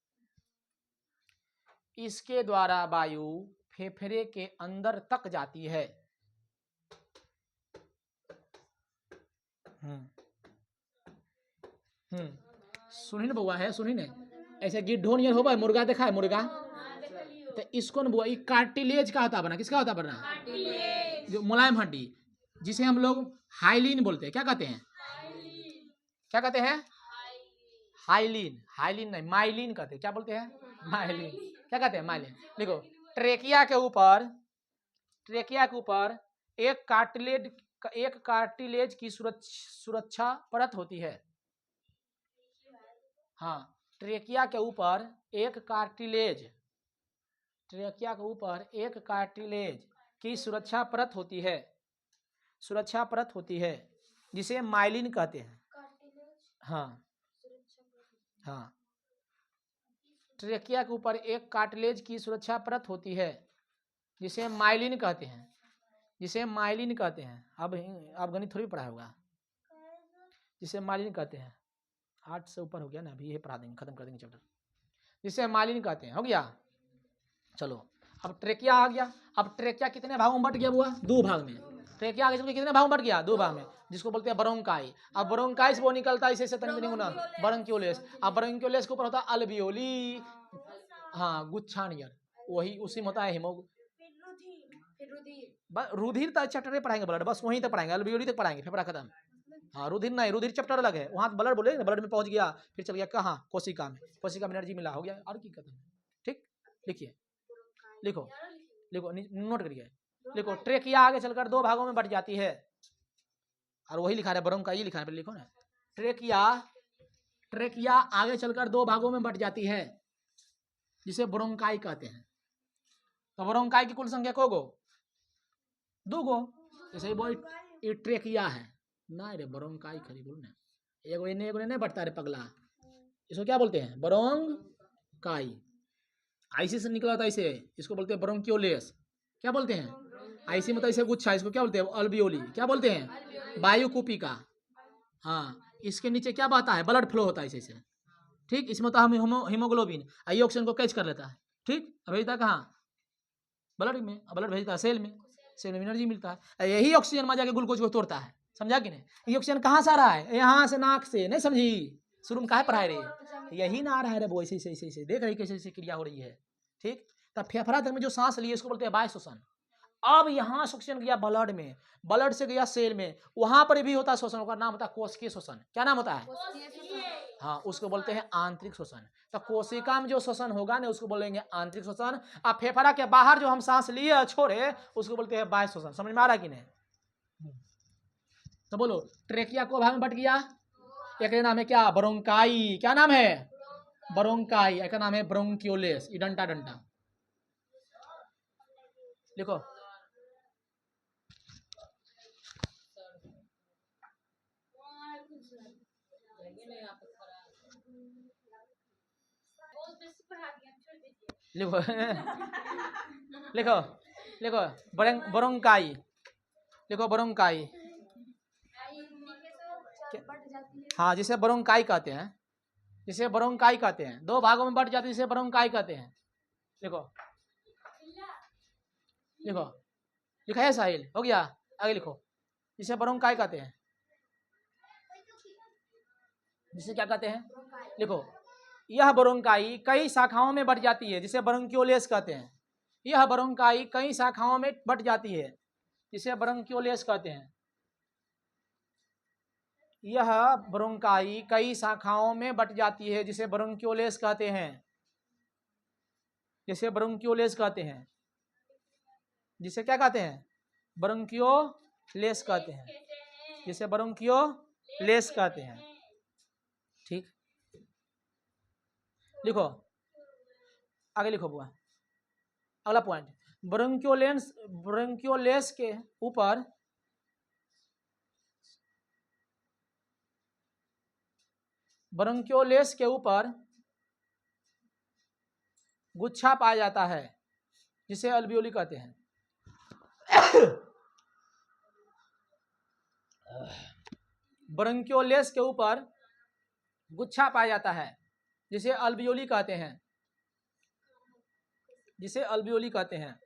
इसके द्वारा वायु फेफड़े के अंदर तक जाती है। सुनी ना बउआ है, सुनी ने ऐसे गिद्धो नियर होगा, मुर्गा देखा है मुर्गा, तो इसको न बुआ ये कार्टिलेज का होता बना, किसका होता बना? जो मुलायम हड्डी, जिसे हम लोग हाइलिन बोलते हैं। क्या कहते हैं? क्या कहते हैं? हाइलिन। हाइलिन नहीं, माइलिन कहते हैं। क्या बोलते हैं? माइलिन। क्या कहते हैं? माइलिन। देखो, ट्रेकिया के ऊपर एक कार्टिलेज की सुरक्षा परत होती है। हाँ, ट्रेकिया के ऊपर एक कार्टिलेज की सुरक्षा परत होती है, जिसे माइलिन कहते हैं। हाँ, ट्रेकिया के ऊपर एक कार्टिलेज की सुरक्षा परत होती है, जिसे माइलिन कहते हैं। अब गणित थोड़ी पढ़ा होगा, जिसे माइलिन कहते हैं। 8 से ऊपर हो गया ना, अभी ये पढ़ा देंगे, खत्म कर देंगे चैप्टर। जिसे माइलिन कहते हैं, हो गया। चलो, अब ट्रेकिया आ गया। अब ट्रेकिया कितने भागों में बट गया बुआ? 2 भाग में। ट्रेकिया आगे चल के कितने भागों में बट गया? 2 भाग में, जिसको बोलते हैं ब्रोंकाई। अब ब्रोंकाई से वो निकलता है इसे तनी गुना ब्रोंक्यूलेस। अब ब्रोंक्यूलेस के ऊपर होता है अल्वियोली, हाँ, गुच्छा नियर, वही उसी में होता है रुधिर तक चैप्टर पढ़ाएंगे, ब्लड बस वहीं तक पढ़ाएंगे, अल्वियोली तक पढ़ाएंगे, फेफड़ा खत्म। हाँ, रुधिर नहीं, रुधिर चैप्टर अलग है, वहां ब्लड बोले, ब्लड में पहुंच गया, फिर चल गया कहाँ? कोशिका में एनर्जी मिला, हो गया, और की खत्म। ठीक, लिखिए, लिखो, नोट करिए। लिखो, ट्रेकिया आगे चलकर 2 भागों में बट जाती है, और वही लिखा है ब्रोंकाई, लिखा है, लिखो ना। ट्रेकिया आगे चलकर 2 भागों में बट जाती है, जिसे ब्रोंकाई कहते हैं। तो ब्रोंकाई की कुल संख्या को गो? 2 गो। जैसे ये ट्रेकिया है ना, रे ब्रोंकाई खरी बोल ना, एगो नहीं बटता रे पगला, इसको क्या बोलते हैं? ब्रोंकाई। आईसी से निकला था इसे, इसको बोलते हैं ब्रोंक्यूलेस। क्या बोलते हैं? आईसी मतलब इसे गुच्छा, इसको क्या बोलते हैं? अल्वियोली। क्या बोलते हैं? वायुकुपिका। हाँ, इसके नीचे क्या बहता है? ब्लड फ्लो होता है इसे। ठीक, इसमें तो हम हीमोग्लोबिन, ये ऑक्सीजन को कैच कर लेता है। ठीक, भेजता कहाँ? ब्लड में, ब्लड भेजता है सेल में एनर्जी मिलता है। यही ऑक्सीजन में जाके ग्लूकोज को तोड़ता है। समझा कि नहीं? ये ऑक्सीजन कहाँ से आ रहा है? यहाँ से, नाक से, नहीं समझी? शुरू में काहे पढ़ाए रही, यही ना आ रहा है रे वो, ऐसे ऐसे ऐसे देख रही कैसे ऐसे क्रिया हो रही है। ठीक, तब फेफड़ा तक में जो सांस लिए इसको बोलते हैं वायु श्वसन। अब यहाँ श्वसन गया ब्लड में, ब्लड से गया सेल में, वहां पर भी होता है श्वसन, का नाम होता है कोशिकीय श्वसन। क्या नाम होता है? हाँ, उसको बोलते हैं आंतरिक श्वसन। तो कोशिका में जो श्वसन होगा ना उसको बोलेंगे आंतरिक श्वसन, और फेफड़ा के बाहर जो हम सांस लिए छोड़े उसको बोलते हैं बाह्य श्वसन। समझ में आ रहा कि नहीं? तो बोलो, ट्रेकिया को भाग में बट गया, एक नाम है क्या? ब्रोंकाई। क्या नाम है? ब्रोंकाई। एक नाम है ब्रोंकियोलेस। ये डंटा डंटा लिखो। लिखो लिखो लिखो, ब्रोंकाई लिखो, ब्रोंकाई। हाँ, जिसे ब्रोंकाई कहते हैं, जिसे ब्रोंकाई कहते हैं, दो भागों में बट जाती है, जिसे ब्रोंकाई कहते हैं। लिखो लिखो, लिखा है साहिल? हो गया, आगे लिखो। जिसे ब्रोंकाई कहते हैं, जिसे क्या कहते हैं? लिखो, यह ब्रोंकाई कई शाखाओं में बट जाती है, जिसे ब्रोंकियोलेस कहते हैं। यह ब्रोंकाई कई शाखाओं में बट जाती है, जिसे ब्रोंकियोलेस कहते हैं। यह ब्रोंकाई कई शाखाओं में बट जाती है, जिसे ब्रोंकियोलेस कहते हैं, जिसे ब्रोंकियोलेस कहते हैं। जिसे क्या कहते हैं? ब्रोंकियोलेस कहते हैं, जिसे ब्रोंकियोलेस कहते हैं। ठीक, लिखो, आगे लिखो बुआ। अगला पॉइंट, ब्रोंकियोलेस के ऊपर ब्रोंकियोलेस के ऊपर गुच्छा पाया जाता है, जिसे अल्वियोली कहते हैं। ब्रोंकियोलेस के ऊपर गुच्छा पाया जाता है, जिसे अल्वियोली कहते हैं, जिसे अल्वियोली कहते हैं,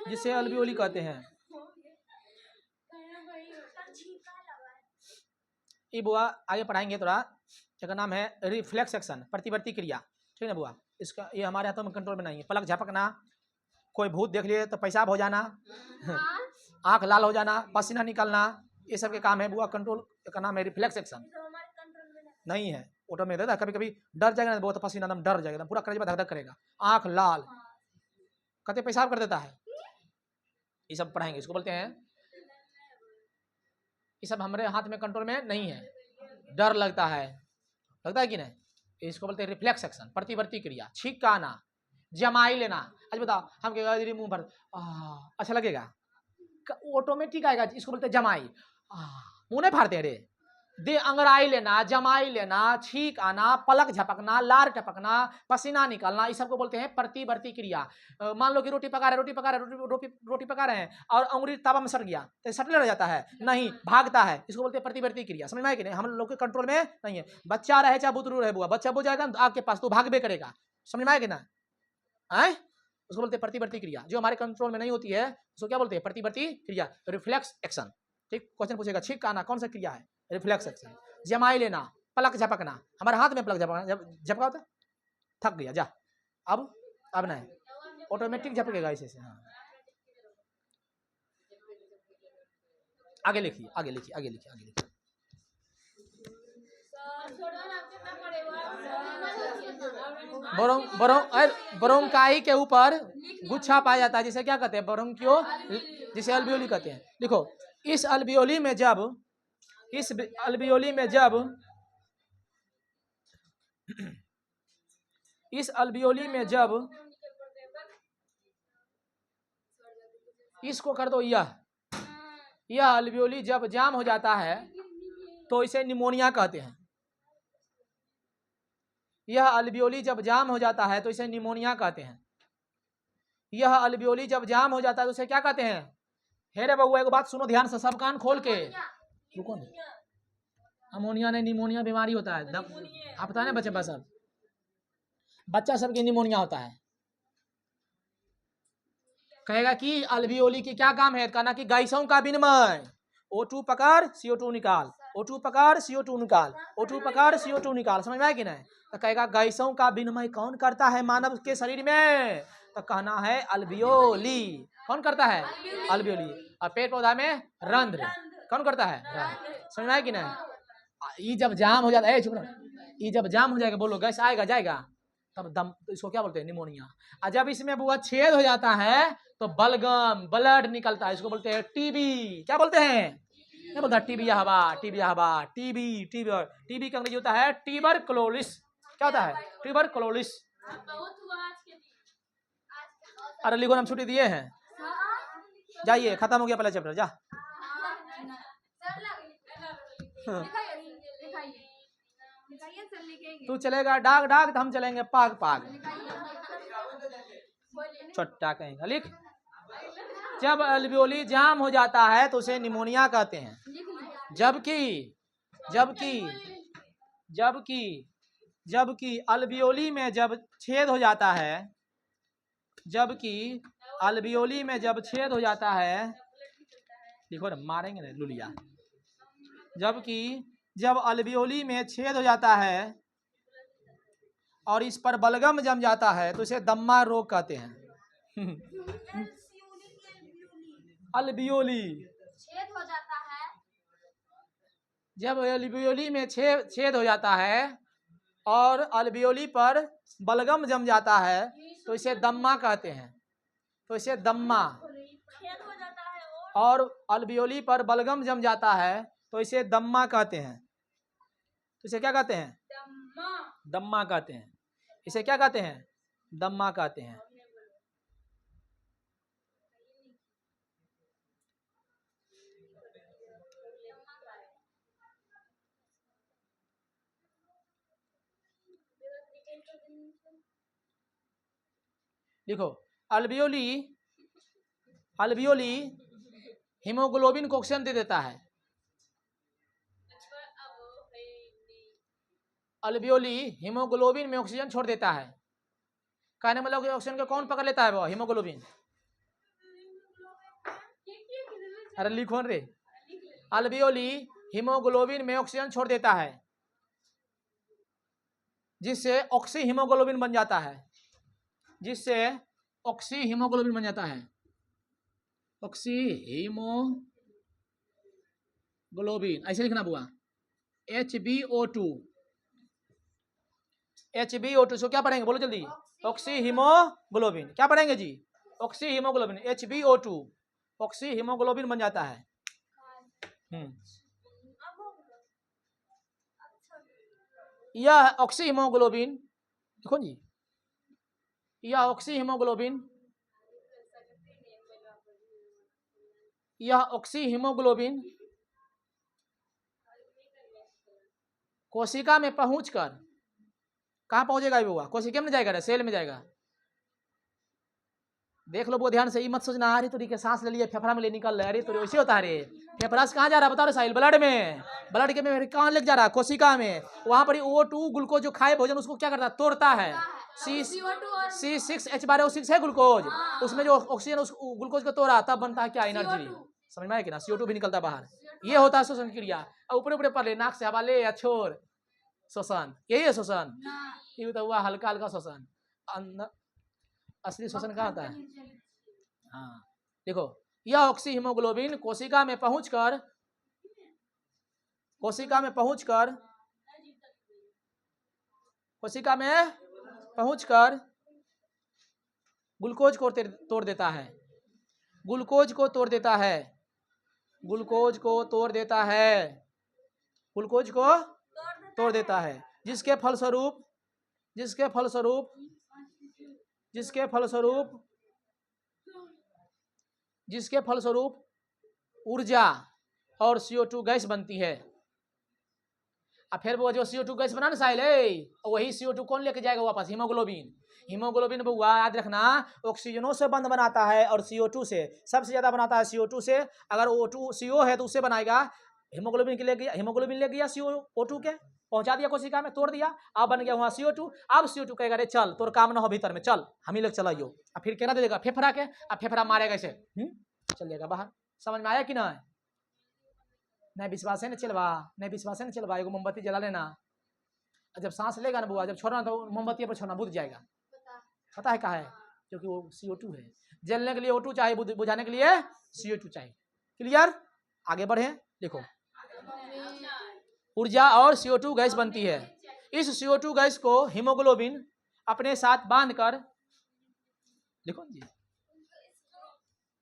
जिसे अल्वियोली कहते हैं। ये बुआ आगे पढ़ाएंगे थोड़ा। इसका नाम है रिफ्लेक्स एक्शन, प्रतिवर्ती क्रिया। ठीक है बुआ, इसका ये हमारे हाथों में कंट्रोल में नहीं है। पलक झपकना, कोई भूत देख लिए तो पेशाब हो जाना, आंख लाल हो जाना, पसीना निकलना, ये सब के काम है बुआ। कंट्रोल का नाम है रिफ्लेक्स एक्शन। नहीं है, ऑटो में रहता। कभी कभी डर जाएगा ना बहुत, पसीना एकदम डर जाएगा, पूरा कलेजा धक धक करेगा, आंख लाल, कहते पेशाब कर देता है। ये सब पढ़ाएंगे, इसको बोलते हैं, ये सब हमारे हाथ में कंट्रोल में नहीं है। डर लगता है कि नहीं, इसको बोलते हैं रिफ्लेक्स एक्शन, प्रतिवर्ती क्रिया। छींक का आना, जमाई लेना। आज बताओ, हम कहेगा मुंह पर अच्छा लगेगा, ऑटोमेटिक आएगा, इसको बोलते हैं जमाई। मुंह नहीं फाड़ते रे, दे अंगड़ाई लेना, जमाई लेना, छींक आना, पलक झपकना, लार टपकना, पसीना निकलना, इस सबको बोलते हैं प्रतिवर्ती क्रिया। मान लो कि रोटी पका रहे रोटी पका रहे हैं और अंगुली तावा में सट गया, तो सटने रह जाता है नहीं, भागता है, इसको बोलते हैं प्रतिवर्ती क्रिया। समझ में आया कि नहीं? हम लोग के कंट्रोल में नहीं है। बच्चा रहे चाहे बुतरू रहे बुआ, बच्चा बुझ जाएगा आपके पास तो भागबे करेगा। समझ में आया कि ना? है, उसको बोलते हैं प्रतिवर्ती क्रिया। जो हमारे कंट्रोल में नहीं होती है उसको क्या बोलते हैं? प्रतिवर्ती क्रिया, रिफ्लेक्स एक्शन। ठीक, क्वेश्चन पूछेगा, छींक आना कौन सा क्रिया है? Reflex action. जमाई लेना, पलक झपकना, हमारे हाथ में पलक झपकना, जब झपका होता थक गया जा, अब नहीं, ऑटोमेटिक झपकेगा ऐसे से। हाँ, आगे लिखिए, आगे लिखिए, आगे लिखिए, आगे लिखिए। ब्रोंकाई के ऊपर गुच्छा पाया जाता है, जिसे क्या कहते हैं? ब्रोंकियो, जिसे अल्वियोली कहते हैं। लिखो, इस अल्वियोली में जब इस अल्वियोली में जब इसको कर दो, यह अल्वियोली जब जाम हो जाता है तो इसे निमोनिया कहते हैं। यह अल्वियोली जब जाम हो जाता है तो इसे निमोनिया कहते हैं। यह अल्वियोली जब जाम हो जाता है तो इसे क्या कहते हैं? हे रे बउआ, एक बात सुनो ध्यान से, सब कान खोल के। रुको ना, अमोनिया नहीं, निमोनिया बीमारी होता है। आप पता है ना बच्चा सबके निमोनिया होता है। कहेगा कि अल्वियोली की क्या काम है? कहना कि गैसों का विनिमय, O2 पकड़ CO2 निकाल, O2 पकड़ CO2 निकाल, O2 पकड़ CO2 निकाल, समझ में आया कि नहीं? तो कहेगा गैसों का विनिमय कौन करता है मानव के शरीर में? तो कहना है अल्वियोली। कौन करता है? अल्वियोली। और पेड़ पौधा में रंध्र कौन करता है? रंध्र। समझ में आया कि नहीं? ये जब जाम हो जाता है, चुप रहो, ये जब जाम हो जाएगा, बोलो गैस आएगा जाएगा, तब दम, तो इसको क्या बोलते हैं? निमोनिया। और जब इसमें वो छेद हो जाता है तो बलगम ब्लड निकलता है, इसको बोलते हैं टीबी। क्या बोलते हैं? क्या बोलता है? टीबी हवा, टीबी हवा, टीबी टीबी। टीबी का अंग्रेजी होता है ट्यूबरकुलोसिस। क्या होता है? ट्यूबरकुलोसिस। अरे लिखो, हम छुट्टी दिए हैं, जाइए, खत्म हो गया पहला चैप्टर, जा। तू चलेगा डाग डाग तो हम चलेंगे पाग पाग। छोटा कहेगा, लिख। जब अल्वियोली जाम हो जाता है तो उसे निमोनिया कहते हैं। जबकि जबकि जबकि जबकि अल्वियोली में जब छेद हो जाता है, जबकि अल्वियोली में जब छेद हो जाता है, देखो ना मारेंगे ना लुलिया। जबकि जब अल्वियोली में छेद हो जाता है और इस पर बलगम जम जाता है तो इसे दम्मा रोग कहते हैं। अल्वियोली छेद हो जाता है, जब अल्वियोली में छेद हो जाता है और अल्वियोली पर बलगम जम जाता है तो इसे दम्मा कहते हैं। तो इसे दम्मा, छेद हो जाता है और अल्वियोली पर बलगम जम जाता है तो इसे दम्मा कहते हैं। तो इसे क्या कहते हैं? दम्मा कहते हैं। इसे क्या कहते हैं? दम्मा कहते हैं। देखो, अल्वियोली अल्वियोली हीमोग्लोबिन को ऑक्सीजन दे देता है। अल्वियोली हीमोग्लोबिन में ऑक्सीजन छोड़ देता है। कहने मतलब ऑक्सीजन को कौन पकड़ लेता है? वो हीमोग्लोबिन। अरे लिखो रे, अल्वियोली हीमोग्लोबिन में ऑक्सीजन छोड़ देता है जिससे ऑक्सी हीमोग्लोबिन बन जाता है, जिससे ऑक्सी हीमोग्लोबिन बन जाता है। ऑक्सी हीमोग्लोबिन ऐसे लिखना बुआ, HbO2। HbO2 सो क्या पढ़ेंगे बोलो जल्दी? Oxyhaemoglobin. क्या पढ़ेंगे जी? Oxyhaemoglobin, HbO2 oxyhaemoglobin बन जाता है। यह ऑक्सी हीमोग्लोबिन, देखो जी, यह ऑक्सी हीमोग्लोबिन, यह ऑक्सी हीमोग्लोबिन कोशिका में पहुंचकर कहाँ पहुंचेगा? वो कोशिका में जाएगा, सेल में जाएगा। देख लो वो ध्यान से, ही मत सोचना अरे तो के सांस ले लिए फेफड़ा में ले निकल रहा है, अरे तो वैसे होता है रे। फेफड़ा से कहाँ जा रहा है बताओ रे साहिल? ब्लड में, ब्लड के में कहाँ लग जा रहा है? कोशिका में। वहां पर O2 ग्लूकोज जो खाए भोजन उसको क्या करता है? तोड़ता है। C6H12O6 है ग्लूकोज, उसमें जो ऑक्सीजन उस ग्लूकोज को तोड़ा तब बनता है क्या? एनर्जी। समझ में आया कि ना? CO2 भी निकलता है बाहर। ये होता है श्वसन क्रिया। ऊपर ऊपर पर ले, नाक से हवा ले या छोड़, श्वसन। यही है श्वसन। ये तो हुआ हल्का हल्का श्वसन। असली श्वसन कहाँ होता है? हाँ देखो, यह ऑक्सी हीमोग्लोबिन कोशिका में पहुंचकर ग्लूकोज को तोड़ देता है। ग्लूकोज को तोड़ देता है। ग्लूकोज को तोड़ देता है। ग्लूकोज को तोड़ देता है, जिसके फलस्वरूप ऊर्जा और CO2 गैस बनती है। अब फिर वो जो CO2 गैस बना ना साहिल, वही CO2 कौन लेके जाएगा वापस? हीमोग्लोबिन। हीमोग्लोबिन बुआ याद रखना, ऑक्सीजनों से बंध बनाता है और CO2 से। सबसे ज्यादा बनाता है CO2 से। अगर O2 CO है तो उससे बनाएगा। हीमोग्लोबिन ले गया CO2 के, पहुंचा दिया कोशिका में, तोड़ दिया, अब बन गया वहां CO2। अब CO2 कहेगा रे चल तोर काम ना हो भीतर में, चल हम ही लोग चलाइयो। अब फिर कहना दे देगा फेफड़ा के, अब फेफड़ा मारेगा ऐसे, चल जाएगा बाहर। समझ में आया कि ना? नहीं विश्वास है ना चलवा, नहीं विश्वास है ना चलवा, एगो मोमबत्ती जला लेना, जब सांस लेगा ना बुआ, जब छोड़ना तो मोमबत्ती पर छोड़ना, बुझ जाएगा। पता है कहा है? क्योंकि वो CO2 है, जलने के लिए O2 चाहिए, बुझाने के लिए CO2 चाहिए। क्लियर? आगे बढ़े, देखो ऊर्जा और CO2 गैस बनती है। इस CO2 गैस को हीमोग्लोबिन अपने साथ बांधकर, देखो जी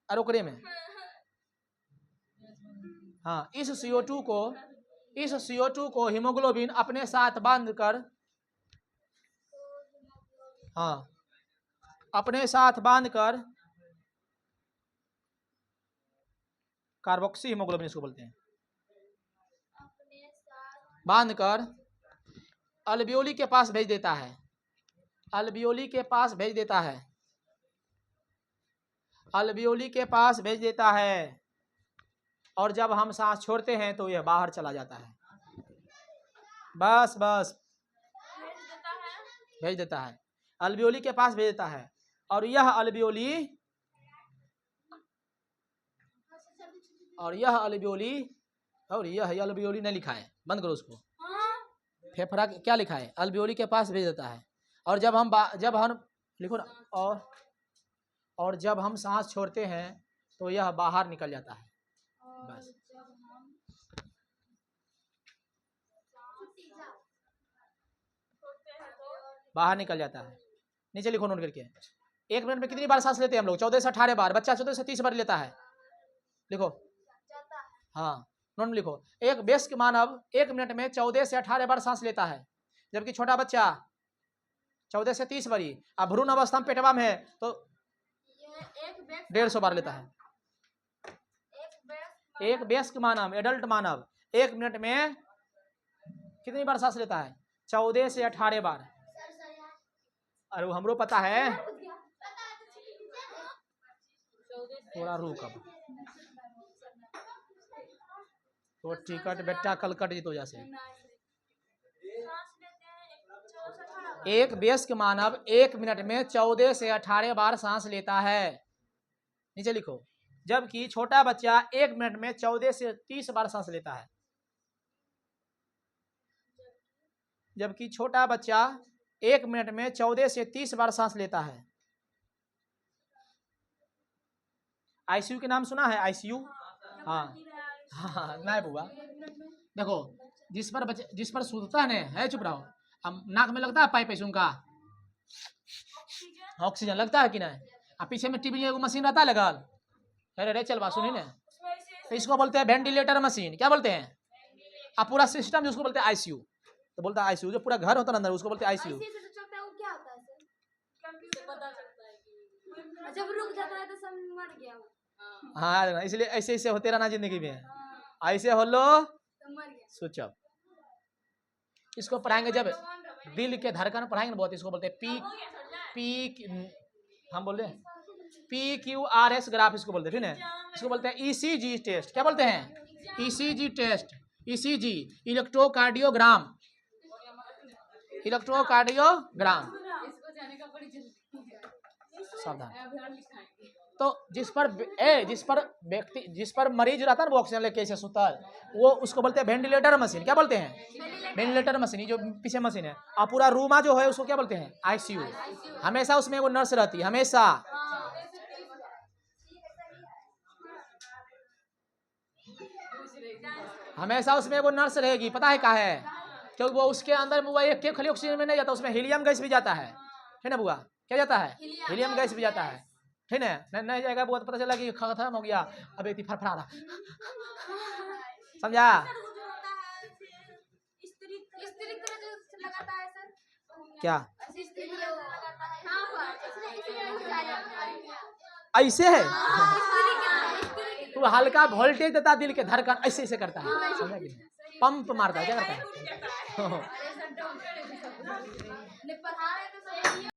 अरोकरे में, हाँ इस CO2 को हीमोग्लोबिन अपने साथ बांधकर, हाँ अपने साथ बांधकर, कार्बोक्सी हीमोग्लोबिन इसको बोलते हैं, बांधकर अल्वियोली के पास भेज देता है, अल्वियोली के पास भेज देता है, अल्वियोली के पास भेज देता है, और जब हम सांस छोड़ते हैं तो यह बाहर चला जाता है। बस बस भेज देता है, अल्वियोली के पास भेज देता है, और यह अल्वियोली नहीं लिखा है, बंद करो उसको, फेफड़ा क्या लिखा है? अल्वियोली के पास भेज देता है, और जब हम लिखो ना, और जब हम सांस छोड़ते हैं तो यह बाहर निकल जाता है। बस बाहर निकल जाता है। नीचे लिखो नोट करके, 1 मिनट में कितनी बार सांस लेते हैं हम लोग? 14 से 18 बार। बच्चा 14 से 30 बार लेता है, लिखो, हाँ नोट में लिखो। एक वयस्क मानव 1 मिनट में 14 से 18 बार सांस लेता है, जबकि छोटा बच्चा 14 से 30 बारी। अब भ्रूण अवस्था में पेटवा में है तो 150 बार लेता है। एक वयस्क मानव, एडल्ट मानव 1 मिनट में कितनी बार सांस लेता है? 14 से 18 बार। अरे वो हमरो पता है, थोड़ा रुक, अब तो टिकट बेटा कल कट जीतो जैसे। एक वयस्क मानव 1 मिनट में 14 से 18 बार सांस लेता है, नीचे लिखो, जबकि छोटा बच्चा 1 मिनट में 14 से 30 बार सांस लेता है। जबकि छोटा बच्चा 1 मिनट में 14 से 30 बार सांस लेता है। ICU के नाम सुना है? ICU, हाँ हाँ नहीं बुआ, देखो जिस पर सूखता है चुप रहो, हम नाक में लगता है पाइप ऐसे उनका ऑक्सीजन लगता है कि नहीं? अब पीछे में टीवी एगो मशीन रहता है लगल, अरे चल बात सुनी ना, तो इसको बोलते हैं वेंटिलेटर मशीन। क्या बोलते हैं? अब पूरा सिस्टम उसको बोलते हैं ICU। तो बोलता है ICU, जो पूरा घर होता है अंदर उसको बोलते हैं ICU। जब रुक जाता है तो सब मर गया। हाँ इसलिए ऐसे ऐसे होते रहना जिंदगी में, ऐसे हो लो सोचो। इसको पढ़ाएंगे जब दिल के धड़कन पढ़ाएंगे बहुत, इसको बोलते हैं हम बोलते हैं PQRS ग्राफ, इसको बोलते हैं, ठीक है? इसको बोलते हैं ECG टेस्ट। क्या बोलते हैं? ECG test, ECG electrocardiogram, electrocardiogram. सावधान। तो जिस पर मरीज रहता है ना, वो ऑक्सीजन लेके ऐसे सुता है, वो उसको बोलते हैं वेंटिलेटर मशीन। क्या बोलते हैं? Ventilator machine. ये जो पीछे मशीन है, और पूरा रूम जो है उसको क्या बोलते हैं? ICU। हमेशा उसमें वो नर्स रहती है, हमेशा। हमेशा उसमें वो नर्स रहेगी। पता है क्या है? क्योंकि वो उसके अंदर वो एक खाली ऑक्सीजन में नहीं जाता, उसमें हीलियम गैस भी जाता है ना बुआ? क्या जाता है? हीलियम गैस भी जाता है, ठीक है? नहीं जाएगा बुआ तो पता चला कि खत्म हो गया, अब इतनी फड़फड़ा रहा। समझा? क्या ऐसे है? तो हल्का वोल्टेज देता, दिल के धड़कन ऐसे ऐसे करता है, समझा कि नहीं? पंप मारता है, क्या करता है?